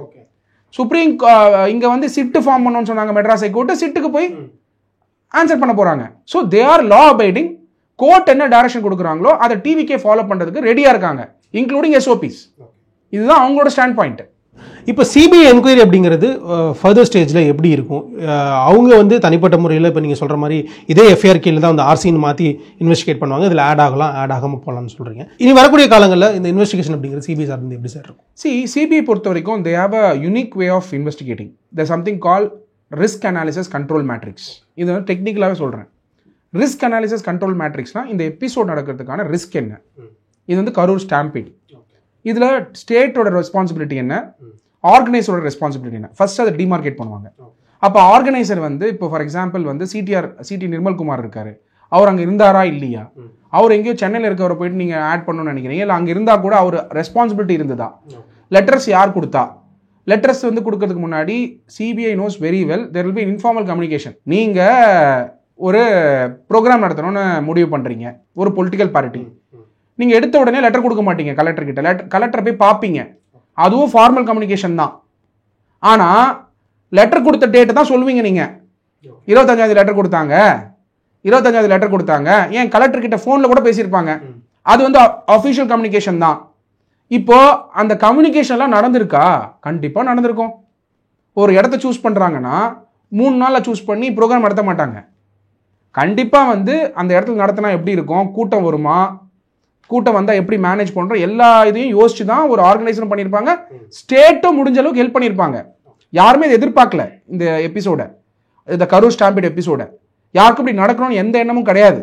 சுப்ரீம் இங்க வந்து சிட்டு ஃபார்ம் பண்ணணும்னு சொன்னாங்க மெட்ராஸ் ஹைகோர்ட், சிட்டுக்கு போய் ஆன்சர் பண்ண போறாங்க. So they are law abiding. Court என்ன டைரக்ஷன் கொடுக்குறாங்களோ அதை டிவிகே ஃபாலோ பண்றதுக்கு ரெடியா இருக்காங்க, இன்க்ளூடிங் SOPs. இதுதான் அவங்களோட ஸ்டாண்ட் பாயிண்ட். இப்போ சிபிஐ என்கொயரி அப்படிங்கிறது ஃபர்தர் ஸ்டேஜில் எப்படி இருக்கும்? அவங்க வந்து தனிப்பட்ட முறையில் இப்போ நீங்கள் சொல்கிற மாதிரி இதே எஃப்ஐஆர் கீழே தான் வந்து ஆர்சின்னு மாற்றி இன்வெஸ்டிகேட் பண்ணுவாங்க. இதில் ஆட் ஆகலாம், ஆட் ஆகாமல் போகலாம்னு சொல்கிறீங்க. இனி வரக்கூடிய காலங்களில் இந்த இன்வெஸ்டிகேஷன் அப்படிங்கிறது சிபிஐ சார்ந்து எப்படி சார் இருக்கும்? சிபிஐ பொறுத்த வரைக்கும் they have a unique way of investigating. There something call risk analysis control matrix. இது வந்து டெக்னிக்கலாகவே சொல்கிறேன். ரிஸ்க் அனாலிசிஸ் கண்ட்ரோல் மேட்ரிக்ஸ்னா இந்த எபிசோட் நடக்கிறதுக்கான ரிஸ்க் என்ன? இது வந்து கரூர் ஸ்டாம்பீட். இதில் ஸ்டேட்டோட ரெஸ்பான்சிபிலிட்டி என்ன, ஆர்கனைசரோட ரெஸ்பான்சிபிலிட்டி என்ன, ஃபர்ஸ்ட் அதை டிமார்கேட் பண்ணுவாங்க. அப்போ ஆர்கனைசர் வந்து இப்போ ஃபார் எக்ஸாம்பிள் வந்து சிடி நிர்மல்குமார் இருக்காரு, அவர் அங்கே இருந்தாரா இல்லையா? அவர் எங்கேயோ சென்னையில் இருக்கவரை போயிட்டு நீங்கள் ஆட் பண்ணணும்னு நினைக்கிறீங்க, இல்லை அங்கே இருந்தால் கூட அவர் ரெஸ்பான்சிபிலிட்டி இருந்ததா? லெட்டர்ஸ் யார் கொடுத்தா? லெட்டர்ஸ் வந்து கொடுக்கறதுக்கு முன்னாடி CBI knows very well there will be informal communication. நீங்கள் ஒரு ப்ரோக்ராம் நடத்தணும்னு முடிவு பண்ணுறீங்க, ஒரு பொலிட்டிக்கல் பார்ட்டி, நீங்கள் எடுத்த உடனே லெட்டர் கொடுக்க மாட்டீங்க கலெக்டர் கிட்ட. கலெக்டரை போய் பார்ப்பீங்க, அதுவும் ஃபார்மல் கம்யூனிகேஷன் தான். ஆனால் லெட்டர் கொடுத்த டேட்டு தான் சொல்லுவீங்க. நீங்கள் 25ஆம் லெட்டர் கொடுத்தாங்க, 25ஆம் லெட்டர் கொடுத்தாங்க, ஏன் கலெக்டர் கிட்ட ஃபோனில் கூட பேசியிருப்பாங்க, அது வந்து அஃபிஷியல் கம்யூனிகேஷன் தான். இப்போ அந்த கம்யூனிகேஷன்லாம் நடந்திருக்கா? கண்டிப்பாக நடந்திருக்கும். ஒரு இடத்த சூஸ் பண்ணுறாங்கன்னா 3 நாளில் சூஸ் பண்ணி ப்ரோக்ராம் நடத்த மாட்டாங்க. கண்டிப்பாக வந்து அந்த இடத்துல நடத்தினா எப்படி இருக்கும், கூட்டம் வருமா, கூட்டம் வந்தால் எப்படி மேனேஜ் பண்ணுறோம், எல்லா இதையும் யோசிச்சு தான் ஒரு ஆர்கனைசேஷன் பண்ணியிருப்பாங்க. ஸ்டேட்டும் முடிஞ்ச அளவுக்கு ஹெல்ப் பண்ணியிருப்பாங்க. யாருமே இதை எதிர்பார்க்கல. இந்த எபிசோட, இந்த கரூர் ஸ்டாம்பீட் எபிசோட யாருக்கும் இப்படி நடக்கணும்னு எந்த எண்ணமும் கிடையாது.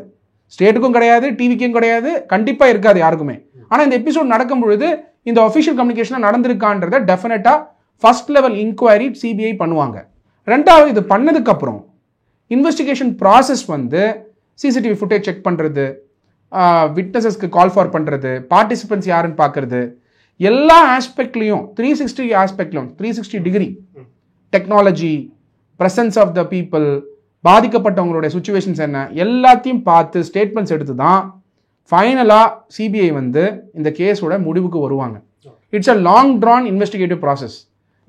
ஸ்டேட்டுக்கும் கிடையாது, டிவிக்கும் கிடையாது, கண்டிப்பாக இருக்காது யாருக்குமே. ஆனால் இந்த எபிசோட் நடக்கும் பொழுது இந்த அஃபிஷியல் கம்யூனிகேஷன் நடந்திருக்கான்றதை டெஃபினட்டாக ஃபர்ஸ்ட் லெவல் இன்கொயரி சிபிஐ பண்ணுவாங்க. ரெண்டாவது, இது பண்ணதுக்கப்புறம் இன்வெஸ்டிகேஷன் ப்ராசஸ் வந்து சிசிடிவி ஃபுட்டேஜ் செக் பண்ணுறது, விட்னஸஸ்க்கு கால் ஃபார் பண்ணுறது, பார்ட்டிசிபென்ட்ஸ் யாருன்னு பார்க்குறது, எல்லா ஆஸ்பெக்ட்லையும் 360 ஆஸ்பெக்ட்லையும் 360 degree technology, presence of the people, பாதிக்கப்பட்டவங்களுடைய சுச்சுவேஷன்ஸ் என்ன, எல்லாத்தையும் பார்த்து ஸ்டேட்மெண்ட்ஸ் எடுத்து தான் ஃபைனலாக சிபிஐ வந்து இந்த கேஸோட முடிவுக்கு வருவாங்க. It's a long drawn investigative process.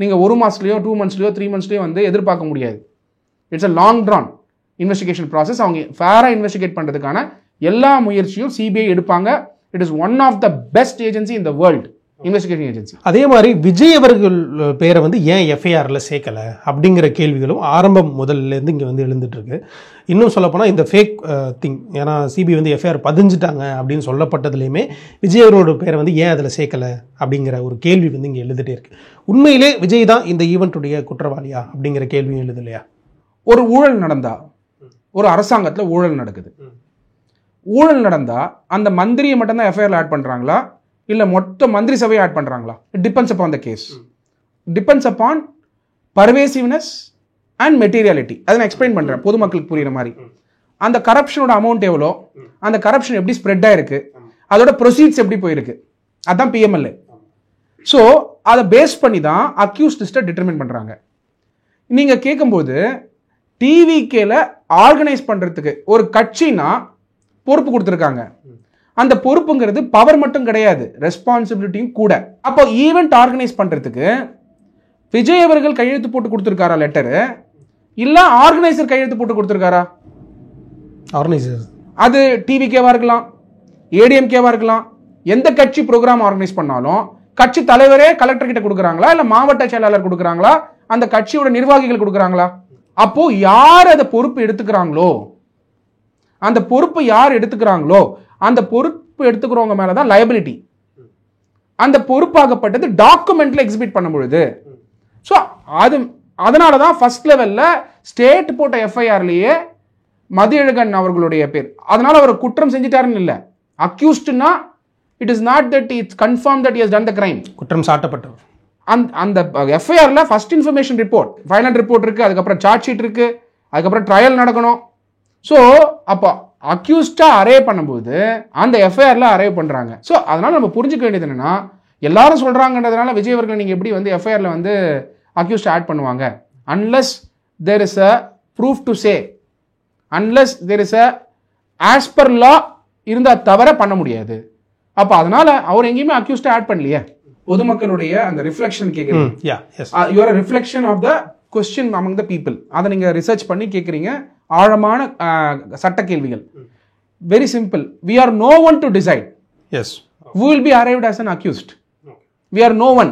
நீங்கள் 1 மாதத்துலையோ 2 மந்த்ஸ்லையோ 3 மந்த்ஸ்லையோ வந்து எதிர்பார்க்க முடியாது. It's a long drawn investigation process. அவங்க ஃபேராக இன்வெஸ்டிகேட் பண்ணுறதுக்கான எல்லா முயற்சியும் சிபிஐ எடுப்பாங்க. It is one of the best agency in the world, investigation agency. அதே மாதிரி விஜய் அவர்கள் பேரை வந்து ஏன் எஃப்ஐஆரில் சேர்க்கலை அப்படிங்கிற கேள்விகளும் ஆரம்பம் முதல்லேருந்து இங்கே வந்து எழுந்துட்டு இருக்கு. இன்னும் சொல்லப்போனால் இந்த ஃபேக் திங், ஏன்னா சிபிஐ வந்து எஃப்ஐஆர் பதிஞ்சிட்டாங்க அப்படின்னு சொல்லப்பட்டதுலேயுமே விஜய் அவரோட பேரை வந்து ஏன் அதில் சேர்க்கலை அப்படிங்கிற ஒரு கேள்வி வந்து இங்கே எழுதிட்டே இருக்கு. உண்மையிலே விஜய் தான் இந்த ஈவெண்ட்டுடைய குற்றவாளியா அப்படிங்கிற கேள்வியும் எழுது இல்லையா? ஒரு ஊழல் நடந்தா, ஒரு அரசாங்கத்தில் ஊழல் நடக்குது, ஊழல் நடந்தா அந்த மந்திரியை மட்டும்தான் எஃப்ஐஆர்ல ஆட் பண்ணுறாங்களா, இல்லை மொத்த மந்திரி சபையை ஆட் பண்ணுறாங்களா? It depends upon the case, depends upon pervasiveness and materiality. அதை நான் எக்ஸ்பிளைன் பண்ணுறேன் பொதுமக்களுக்கு புரியுற மாதிரி. அந்த கரப்ஷனோட அமௌண்ட் எவ்வளோ, அந்த கரப்ஷன் எப்படி ஸ்ப்ரெட் ஆயிருக்கு, அதோட ப்ரொசீட்ஸ் எப்படி போயிருக்கு, அதுதான் பிஎம்எல்ஏ. ஸோ அதை பேஸ் பண்ணி தான் அக்யூஸ்ட் லிஸ்ட்டை டிட்டர்மின் பண்ணுறாங்க. நீங்கள் கேட்கும்போது டிவிகேல ஆர்கனைஸ் பண்ணுறதுக்கு ஒரு கட்சினா பொறுப்பு கொடுத்துருக்காங்க. அந்த பொறுப்புங்கிறது பவர் மட்டும் கிடையாது, ரெஸ்பான்சிபிலிட்டியும் கூட. அப்போ ஈவெண்ட் ஆர்கனைஸ் பண்ணுறதுக்கு விஜய் அவர்கள் கையெழுத்து போட்டு கொடுத்துருக்காரா லெட்டரு, இல்லை ஆர்கனைசர் கையெழுத்து போட்டு கொடுத்துருக்காரா? ஆர்கனைசர். அது டிவிகேவா இருக்கலாம், ஏடிஎம்கேவா இருக்கலாம். எந்த கட்சி ப்ரோக்ராம் ஆர்கனைஸ் பண்ணாலும் கட்சி தலைவரே கலெக்டர் கிட்ட கொடுக்குறாங்களா, இல்லை மாவட்ட செயலாளர் கொடுக்குறாங்களா, அந்த கட்சியோட நிர்வாகிகள் கொடுக்குறாங்களா? அப்போ யார் அதை பொறுப்பு எடுத்துக்கிறாங்களோ, அந்த பொறுப்பு யார் எடுத்துக்கிறாங்களோ அந்த பொறுப்பு எடுத்துக்கிறவங்க மேலதான் லயபிலிட்டி. அந்த பொறுப்பாகப்பட்டது டாக்குமெண்ட்ல எக்ஸிபிட் பண்ண பொழுது. ஸோ அதனாலதான் ஃபர்ஸ்ட் லெவல்ல ஸ்டேட் போட்ட எஃப்ஐஆர்லயே மதியழகன் அவர்களுடைய பேர். அதனால அவர் குற்றம் செஞ்சிட்டாருன்னு இல்லை. அக்யூஸ்ட்னா it is not that it's confirm that he has done the crime. குற்றம் சாட்டப்பட்டவர். அந்த எஃப்ஐஆர்ல first information report, final report இருக்கு, அதுக்கப்புறம் சார்ஜ் ஷீட் இருக்கு, அதுக்கப்புறம் ட்ரையல் நடக்கணும். ஸோ அப்போ அக்யூஸ்டா அரைவ் பண்ணும்போது அந்த எஃப்ஐஆர்ல அரைவ் பண்றாங்க. ஸோ அதனால நம்ம புரிஞ்சுக்க வேண்டியது என்னன்னா, எல்லாரும் சொல்றாங்கன்றதுனால விஜய் அவர்கள் நீங்க எப்படி வந்து எஃப்ஐஆர்ல வந்து அக்யூஸ்ட் ஆட் பண்ணுவாங்க? Unless there is a proof to say, unless there is a as per law இருந்தா தவிர பண்ண முடியாது. அப்ப அதனால அவர் எங்கேயுமே அக்யூஸ்டா ஆட் பண்ணலையே. பொதுமக்களுடைய அந்த ரிஃப்ளெக்ஷன் கேட்குறீங்க, you are a reflection of the question among the people. அதை நீங்க ரிசர்ச் பண்ணி கேட்குறீங்க. ஆழமான சட்ட கேள்விகள். Very simple. we are no one to decide. yes we will be arrived as an accused. we are no one.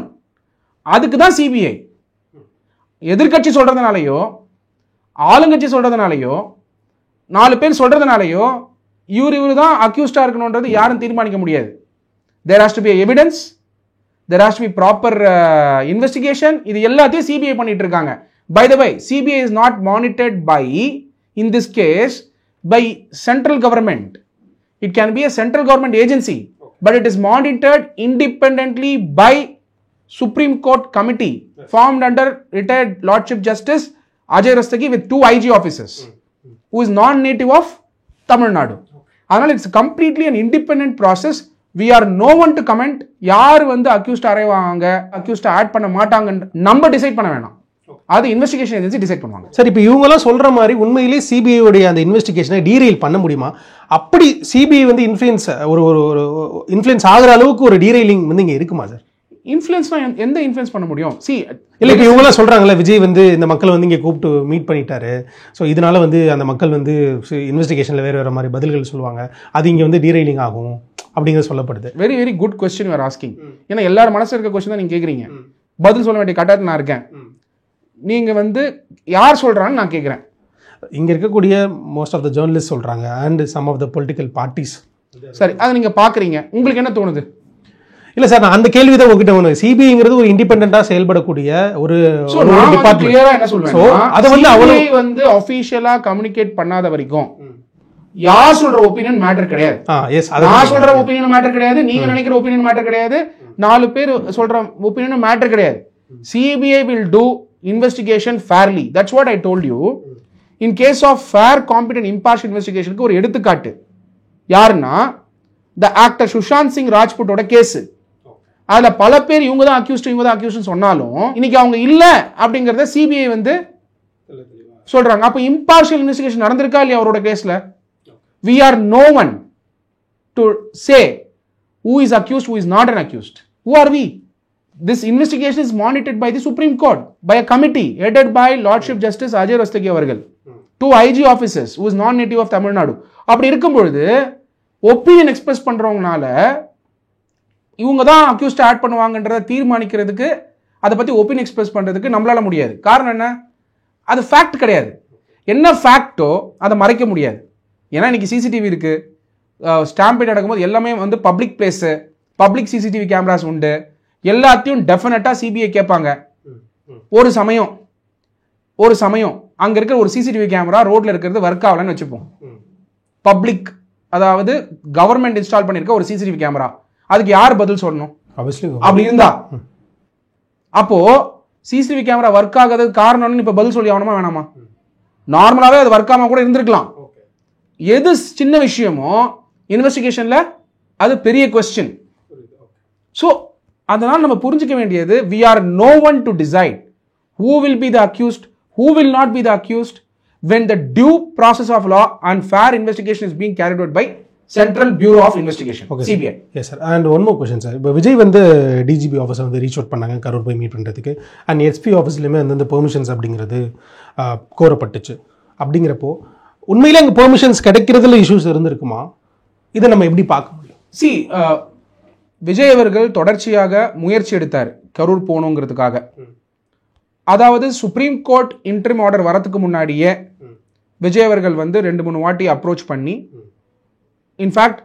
அதுக்கு தான் CBI. எதிர்கட்சி சொல்றதுனாலயோ ஆளுங்கட்சி சொல்றதுனாலயோ 4 பேர் சொல்றதுனாலயோ இவரு தான் அக்யூஸ்டா இருக்கணும்ன்றது யாரும் தீர்மானிக்க முடியாது. there has to be evidence, there has to be proper investigation. இது எல்லாத்தையும் சிபிஐ பண்ணிட்டு இருக்காங்க. by the way, CBI is not monitored by, in this case, by central government. It can be a central government agency, but it is monitored independently by Supreme Court committee formed under retired Lordship Justice Ajay Rastagi with 2 IG officers who is non-native of Tamil Nadu. அதனால it's completely an independent process. We are no one to comment. யார் வந்து accused அரைவாங்க, accused add பண்ண மாட்டாங்கன்னு நம்ம decide பண்ண வேணாம். அது investigation agency decide பண்ணுவாங்க. சார், இப்போ இவங்கெல்லாம் சொல்ற மாதிரி உண்மையிலேயே சிபிஐ உடைய அந்த இன்வெஸ்டிகேஷனை டீரெயில் பண்ண முடியுமா? அப்படி சிபிஐ வந்து இன்ஃப்ளூயன்ஸ் ஒரு இன்ஃப்ளூயன்ஸ் ஆகிற அளவுக்கு ஒரு டீரெயிலிங் வந்து இங்கே இருக்குமா சார்? இன்ஃப்ளூயன்ஸ்னா எந்த இன்ஃப்ளூயன்ஸ் பண்ண முடியும்? இல்லை, இப்போ இவங்கெல்லாம் சொல்றாங்கல்ல, விஜய் வந்து இந்த மக்களை வந்து இங்கே கூப்பிட்டு மீட் பண்ணிட்டாரு, ஸோ இதனால வந்து அந்த மக்கள் வந்து இன்வெஸ்டிகேஷனில் வேறு வேறு மாதிரி பதில்கள் சொல்லுவாங்க, அது இங்கே வந்து டீரெயிலிங் ஆகும் அப்படிங்கிறது சொல்லப்படுது. Very very good question you are asking. ஏன்னா எல்லாரும் மனசுல இருக்க கொஸ்டின் தான் நீங்க கேக்குறீங்க. பதில் சொல்ல வேண்டிய கட்டாயத்தில் நான் இருக்கேன். நீங்க வந்து யார் சொல்றான்னு நான் கேட்குறேன். இங்க இருக்கக்கூடிய மோஸ்ட் ஆஃப் த ஜேர்னலிஸ்ட் சொல்றாங்க and some of the political parties. சரி, அதை நீங்க பாக்குறீங்க, உங்களுக்கு என்ன தோணுது? இல்ல சார், நான் அந்த கேள்வி தான் உங்ககிட்ட ஒன்று. சிபிஐங்கிறது ஒரு இண்டிபெண்டா செயல்படக்கூடிய ஒரு டிபார்ட்மெண்ட். என்ன சொல்றேன், அதை வந்து அவளை வந்து ஆபீஷியலா கம்யூனிகேட் பண்ணாத வரைக்கும் யார் சொல்ற ஒப்பீனியன் மேட்டர் கிடையாது. நான் சொல்ற ஒப்பீனியன் மேட்டர் கிடையாது, நீங்க நினைக்கிற ஒப்பீனியன் மேட்டர் கிடையாது, 4 பேர் சொல்ற ஒப்பீனியன் மேட்டர் கிடையாது. CBI will do investigation fairly. That's what I told you. In case of fair, competent, impartial investigation க்கு ஒரு எடுத்துக்காட்டு யாருன்னா the actor சுஷாந்த் சிங் ராஜ்புட்டோட கேஸ். அதுல பல பேர் இவங்க தான் அக்யூஸ்ட் சொன்னாலும் இன்னைக்கு அவங்க இல்ல அப்படிங்கறத CBI வந்து சொல்றாங்க. அப்ப impartial investigation நடந்திருக்கா இல்லையா அவரோட கேஸ்ல? We are no one to say who is accused, who is not an accused. Who are we? This investigation is monitored by the Supreme Court, by a committee headed by Lordship Justice Ajay Rastagi அவர்கள், 2 IG officers who is non-native of Tamil Nadu. அப்படி இருக்கும் பொழுது opinion express பண்றவங்கனால இவங்க தான் accused add பண்ணுவாங்கன்றத தீர்மானிக்கிறதுக்கு, அதை பத்தி opinion express பண்றதுக்கு நம்மளால முடியாது. காரணம் என்ன? அது ஃபேக்ட் கிடையாது. என்ன ஃபேக்டோ அதை மறைக்க முடியாது. ஏன்னா இன்னைக்கு சிசிடிவி இருக்கு, ஸ்டாம்பேட் நடக்கும்போது எல்லாமே வந்து public place, public CCTV cameras உண்டு, எல்லாத்தையும் டெஃபினட்டா சிபிஐ கேட்பாங்க. ஒரு சமயம் அங்க இருக்கிற ஒரு சிசிடிவி கேமரா ரோட்ல இருக்கிறது ஒர்க் ஆகலன்னு வச்சுப்போம். பப்ளிக், அதாவது கவர்மெண்ட் இன்ஸ்டால் பண்ணிருக்க ஒரு சிசிடிவி கேமரா, அதுக்கு யார் பதில் சொல்லணும்? அப்படி இருந்தா அப்போ சிசிடிவி கேமரா ஒர்க் ஆகாதது காரணம்னு இப்ப பதில் சொல்லி ஆகணுமா வேணாமா? நார்மலாவே அது ஒர்க் ஆகாம கூட இருந்திருக்கலாம். எது சின்ன விஷயமோ இன்வெஸ்டிகேஷன்ல அது பெரிய கொஸ்டின். ஸோ அதனால் நம்ம புரிஞ்சுக்க வேண்டியது, we are no one to decide who will be the accused, who will not be the accused when the due process of law and fair investigation is being carried out by Central Bureau of Investigation, CBI. Yes sir. And one more question sir. இப்போ விஜய் வந்து DGP ஆஃபீஸை வந்து reach out பண்ணாங்க கரூர் போய் meet பண்ணுறதுக்கு. And SP ஆஃபீஸ்லையுமே வந்து இந்த permissions அப்படிங்கிறது கோரப்பட்டுச்சு. அப்படிங்கிறப்போ உண்மையிலே அங்கே பெர்மிஷன்ஸ் கிடைக்கிறதுல இஷ்யூஸ் இருந்திருக்குமா? இதை நம்ம எப்படி பார்க்க முடியும்? விஜய் அவர்கள் தொடர்ச்சியாக முயற்சி எடுத்தார் கரூர் போகணுங்கிறதுக்காக. அதாவது சுப்ரீம் கோர்ட் இன்டரிம் ஆர்டர் வரதுக்கு முன்னாடியே விஜய் அவர்கள் வந்து 2-3 வாட்டி அப்ரோச் பண்ணி, இன்ஃபேக்ட்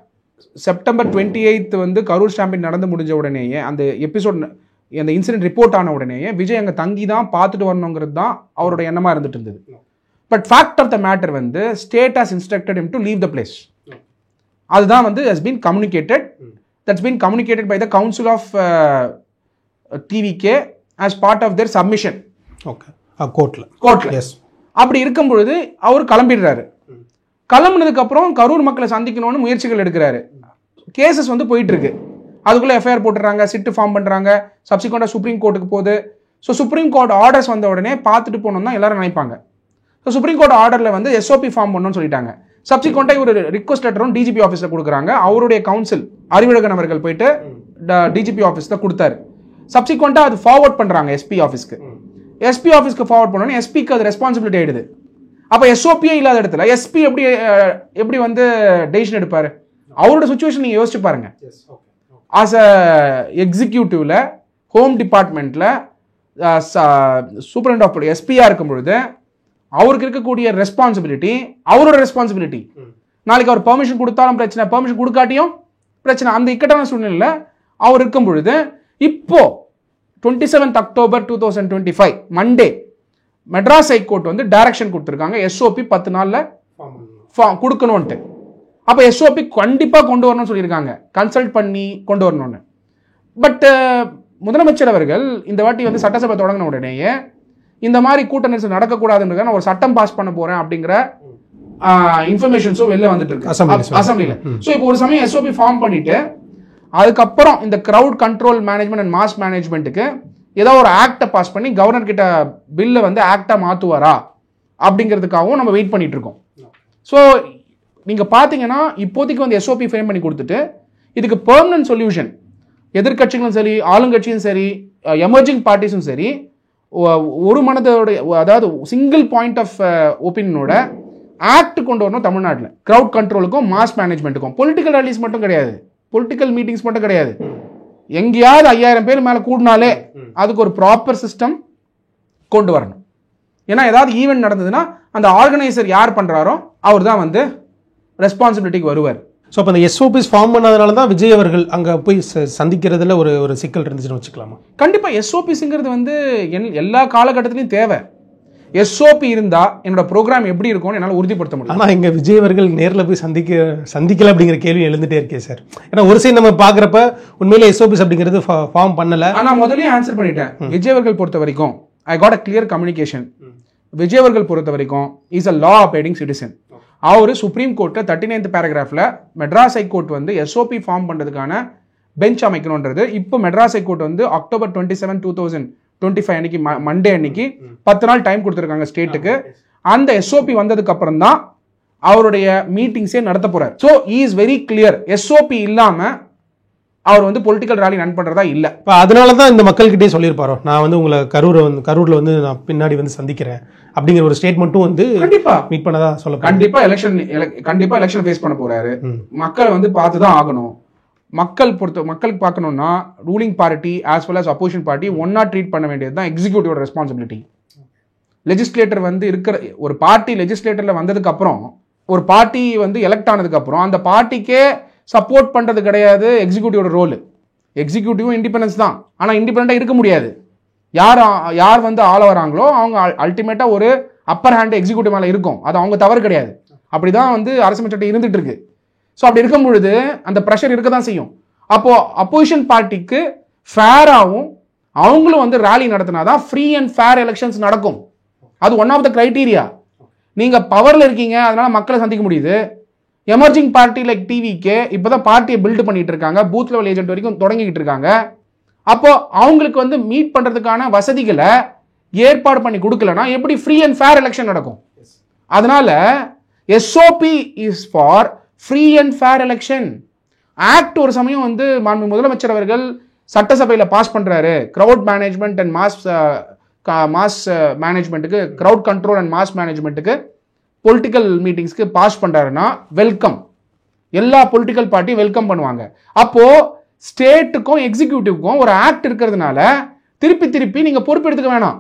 செப்டம்பர் 28 வந்து கரூர் ஸ்டாம்பிங் நடந்து முடிஞ்ச உடனேயே, அந்த எபிசோட் அந்த இன்சிடென்ட் ரிப்போர்ட் ஆன உடனேயே விஜய் அங்கே தங்கி தான் பார்த்துட்டு வரணுங்கிறது தான் அவரோட எண்ணமாக இருந்துட்டு இருந்தது. But fact of the matter வந்து state has instructed him to leave the place. அதுதான் வந்து has been communicated. That's been communicated by the Council of TVK as part of their submission. Okay. கோர்ட்ல. Yes. அப்படி இருக்கும் பொழுது அவர் கிளம்பிடுறாரு. கிளம்புனதுக்கு அப்புறம் கரூர் மக்களை சந்திக்கணும்னு முயற்சிகள் எடுக்கிறாரு. கேசஸ் வந்து போயிட்டு இருக்கு. அதுக்குள்ள எஃப்ஐஆர் போட்டுறாங்க, சிட் ஃபார்ம் பண்றாங்க, சப்சிக்வெண்டா சுப்ரீம் கோர்ட்டுக்கு போகுது. ஸோ சுப்ரீம் கோர்ட் ஆர்டர்ஸ் வந்த உடனே பார்த்துட்டு போகணும் தான் எல்லாரும் நினைப்பாங்க. ஸோ சுப்ரீம் கோர்ட் ஆர்டர்ல வந்து SOP ஃபார்ம் பண்ணணும்னு சொல்லிட்டாங்க. சப்சிக்வெண்டா ஒரு ரிக்வஸ்ட் லெட்டரும் டிஜிபி ஆஃபீஸ்ல கொடுக்குறாங்க. அவருடைய கவுன்சில் அறிவழகன் அவர்கள் போயிட்டு டிஜிபி ஆஃபீஸ்ல கொடுத்தாரு. சப்சிக்வெண்டா அது ஃபார்வர்ட் பண்றாங்க எஸ்பி ஆஃபீஸ்க்கு. எஸ்பி ஆஃபீஸ்க்கு ஃபார்வர்ட் பண்ணோன்னே எஸ்பிக்கு அது ரெஸ்பான்சிபிலிட்டி ஆயிடுது. அப்போ SOPயே இல்லாத இடத்துல எஸ்பி எப்படி வந்து டெசிஷன் எடுப்பாரு? அவரோட சுச்சுவேஷன் நீங்க யோசிச்சு பாருங்க. ஆஸ் அ எக்ஸிக்யூட்டிவ்ல ஹோம் டிபார்ட்மெண்ட்ல சூப்பரண்ட் ஆஃப் எஸ்பியா இருக்கும் பொழுது அவருக்கு இருக்கக்கூடிய ரெஸ்பான்சிபிலிட்டி அவரோட ரெஸ்பான்சிபிலிட்டி. நாளைக்கு அவர் பெர்மிஷன் கொடுத்தாலும் பிரச்சனை, பெர்மிஷன் கொடுக்காட்டியும் பிரச்சனை. அந்த இக்கட்டான சூழ்நிலையில் அவர் இருக்கும் பொழுது இப்போ 27 அக்டோபர் 2025 மண்டே மெட்ராஸ் ஹைகோர்ட் வந்து டைரக்ஷன் கொடுத்துருக்காங்க SOP 10 நாள்ல கொடுக்கணும்ட்டு. அப்போ SOP கண்டிப்பாக கொண்டு வரணும்னு சொல்லியிருக்காங்க, கன்சல்ட் பண்ணி கொண்டு வரணும்னு. பட் முதலமைச்சர் அவர்கள் இந்த வாட்டி வந்து சட்டசபை தொடங்கின உடனேயே இந்த மாதிரி கூட்ட நெரிசல் நடக்கக்கூடாதுன்னு நான் ஒரு சட்டம் பாஸ் பண்ண போறேன் அப்படிங்கிற இன்ஃபர்மேஷன்ஸும் வெளில வந்துட்டு இருக்கு அசம்பிளில. ஸோ இப்போ ஒரு சமயம் SOP ஃபார்ம் பண்ணிட்டு அதுக்கப்புறம் இந்த crowd control management and mass மேனேஜ்மெண்ட்டுக்கு ஏதோ ஒரு ஆக்டை பாஸ் பண்ணி கவர்னர் கிட்ட பில்லை வந்து ஆக்டா மாத்துவாரா அப்படிங்கிறதுக்காகவும் நம்ம வெயிட் பண்ணிட்டு இருக்கோம். ஸோ நீங்க பாத்தீங்கன்னா இப்போதைக்கு வந்து SOP ஃப்ரேம் பண்ணி கொடுத்துட்டு இதுக்கு பெர்மனன்ட் சொல்யூஷன் எதிர்கட்சிகளும் சரி, ஆளுங்கட்சியும் சரி, எமர்ஜிங் பார்ட்டிஸும் சரி ஒரு மனதோட, அதாவது சிங்கிள் பாயிண்ட் ஆஃப் ஒப்பீனியனோட ஆக்ட் கொண்டு வரணும் தமிழ்நாட்டில். கிரவுட் கண்ட்ரோலுக்கும் மாஸ் மேனேஜ்மெண்ட்டுக்கும், பொலிட்டிக்கல் ரேலிஸ் மட்டும் கிடையாது, பொலிட்டிக்கல் மீட்டிங்ஸ் மட்டும் கிடையாது, எங்கேயாவது 5000 பேர் மேலே கூடினாலே அதுக்கு ஒரு ப்ராப்பர் சிஸ்டம் கொண்டு வரணும். ஏன்னா ஏதாவது ஈவெண்ட் நடந்ததுன்னா அந்த ஆர்கனைசர் யார் பண்ணுறாரோ அவர் தான் வந்து ரெஸ்பான்சிபிலிட்டிக்கு வருவார். ஸோ அப்போ அந்த எஸ்ஓபிஸ் ஃபார்ம் பண்ணாதனால தான் விஜய் அவர்கள் அங்கே போய் சந்திக்கிறதுல ஒரு சிக்கல் இருந்துச்சுன்னு வச்சுக்கலாமா? கண்டிப்பாக எஸ்ஓபிஸுங்கிறது வந்து எல்லா காலகட்டத்திலையும் தேவை. எஸ்ஓபி இருந்தால் என்னோட ப்ரோக்ராம் எப்படி இருக்கும்னு என்னால் உறுதிப்படுத்த முடியும். ஆனால் இங்கே விஜய் அவர்கள் நேரில் போய் சந்திக்கல அப்படிங்கிற கேள்வி எழுந்துட்டே இருக்கே சார். ஏன்னா ஒரு சைடு நம்ம பார்க்குறப்ப உண்மையிலே எஸ்ஓபிஸ் அப்படிங்கிறது ஃபார்ம் பண்ணலை. நான் முதலே ஆன்சர் பண்ணிட்டேன். விஜய் அவர்கள் பொறுத்த வரைக்கும் I got a clear communication. Vijay அவர்கள் பொறுத்த வரைக்கும் is a law abiding citizen. அவர் சுப்ரீம் கோர்ட்டில் 39th பேராகிராஃபில் மெட்ராஸ் ஹைகோர்ட் வந்து எஸ்ஓபி ஃபார்ம் பண்ணுறதுக்கான பெஞ்ச் அமைக்கணுன்றது இப்போ மெட்ராஸ் ஹைகோர்ட் வந்து October 27, 2025 அன்னைக்கு மண்டே அன்னைக்கு 10 நாள் டைம் கொடுத்துருக்காங்க ஸ்டேட்டுக்கு. அந்த எஸ்ஓபி வந்ததுக்கு அப்புறம் தான் அவருடைய மீட்டிங்ஸே நடத்த போறார். So is very clear, SOP இல்லாமல் அவர் வந்து பொலிட்டிக்கல் ரேலி ரன் பண்ணுறதா இல்லை. இப்போ அதனால தான் இந்த மக்கள்கிட்டே சொல்லியிருப்பாரோ, நான் வந்து உங்களை கரூரில் வந்து நான் பின்னாடி வந்து சந்திக்கிறேன் அப்படிங்கிற ஒரு ஸ்டேட்மெண்ட்டும் வந்து கண்டிப்பா மீட் பண்ணதா சொல்ல. கண்டிப்பா எலெக்ஷன் ஃபேஸ் பண்ண போறாரு. மக்களை வந்து பார்த்து தான் ஆகணும். மக்களுக்கு பார்க்கணும்னா ruling party as well as opposition party ஒன்னா ட்ரீட் பண்ண வேண்டியது தான் எக்ஸிக்யூட்டிவோட ரெஸ்பான்சிபிலிட்டி. லெஜிஸ்லேட்டர் வந்து இருக்கிற ஒரு பார்ட்டி லெஜிஸ்லேட்டர்ல வந்ததுக்கு அப்புறம், ஒரு பார்ட்டி வந்து எலெக்ட் ஆனதுக்கு அப்புறம் அந்த பார்ட்டிக்கே சப்போர்ட் பண்றது கிடையாது எக்ஸிக்யூட்டிவோட ரோல். எக்ஸிக்யூட்டிவும் இண்டிபெண்டன்ஸ் தான், ஆனால் இண்டிபெண்டா இருக்க முடியாது. யார் வந்து ஆள வராங்களோ அவங்க அல்டிமேட்டா ஒரு அப்பர் ஹேண்ட் எக்ஸிக்யூட்டிவ் மேலே இருக்கும். அது அவங்க தவறு கிடையாது. அப்படிதான் வந்து அரசியல் சட்டம் இருந்துட்டு இருக்கு. ஸோ அப்படி இருக்கும் பொழுது அந்த ப்ரெஷர் இருக்க தான் செய்யும். அப்போ அப்போசிஷன் பார்ட்டிக்கு ஃபேராகவும் அவங்களும் வந்து ரேலி நடத்தினாதான் ஃப்ரீ அண்ட் ஃபேர் எலெக்ஷன்ஸ் நடக்கும். அது ஒன் ஆஃப் த கிரைட்டீரியா. நீங்க பவர்ல இருக்கீங்க அதனால மக்களை சந்திக்க முடியுது. எமர்ஜிங் பார்ட்டி லைக் டிவிக்கு இப்போதான் பார்ட்டியை பில்ட் பண்ணிட்டு இருக்காங்க, பூத் லெவல் ஏஜென்ட் வரைக்கும் தொடங்கிட்டு இருக்காங்க. அப்போ அவங்களுக்கு வந்து மீட் பண்றதுக்கான வசதிகளை ஏற்பாடு பண்ணி கொடுக்கலன்னா எப்படி ஃப்ரீ அண்ட் ஃபேர் எலெக்ஷன் நடக்கும்? அதனால SOP is for free and fair election. Act ஒரு சமயம் வந்து முதலமைச்சர் அவர்கள் சட்டசபையில் பாஸ் பண்றாரு, கிரவுட் மேனேஜ்மெண்ட் அண்ட் மாஸ் மேனேஜ்மெண்ட்டுக்கு, கிரவுட் கண்ட்ரோல் அண்ட் மாஸ் மேனேஜ்மெண்ட்டுக்கு பொலிட்டிக்கல் மீட்டிங்ஸ்க்கு பாஸ் பண்றாருன்னா வெல்கம். எல்லா பொலிட்டிக்கல் பார்ட்டியும் வெல்கம் பண்ணுவாங்க. அப்போ ஸ்டேட்டுக்கும் எக்ஸிக்யூட்டிவ்க்கும் ஒரு ஆக்ட் இருக்கிறதுனால திருப்பி நீங்க பொறுப்பெடுத்துக்க வேணாம்,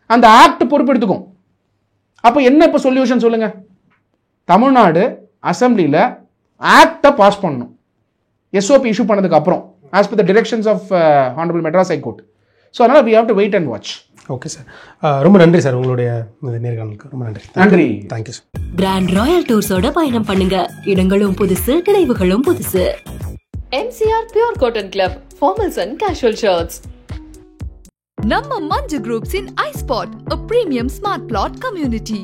அந்த ஆக்ட் பொறுப்பெடுத்துக்கும். அப்போ என்ன இப்போ சொல்யூஷன் சொல்லுங்க? தமிழ்நாடு அசம்பிளியில் ஆக்டை பாஸ் பண்ணணும் எஸ்ஓபி இஷ்யூ பண்ணதுக்கு அப்புறம், as per the directions of honourable Madras high court. So அதனால் we have to wait and watch. Okay sir, ரொம்ப நன்றி சார் உங்களுடைய நேர்காணலுக்கு. ரொம்ப நன்றி. Thank you sir. கிராண்ட் ராயல் டூர்ஸோட பயணம் பண்ணுங்க. இடங்களும் புதுசு, நினைவுகளும் புதுசு. MCR Pure Cotton Club, formals and casual shirts. நம்ம மஞ்சு குரூப்ஸ் இன் iSpot, a premium smart plot community.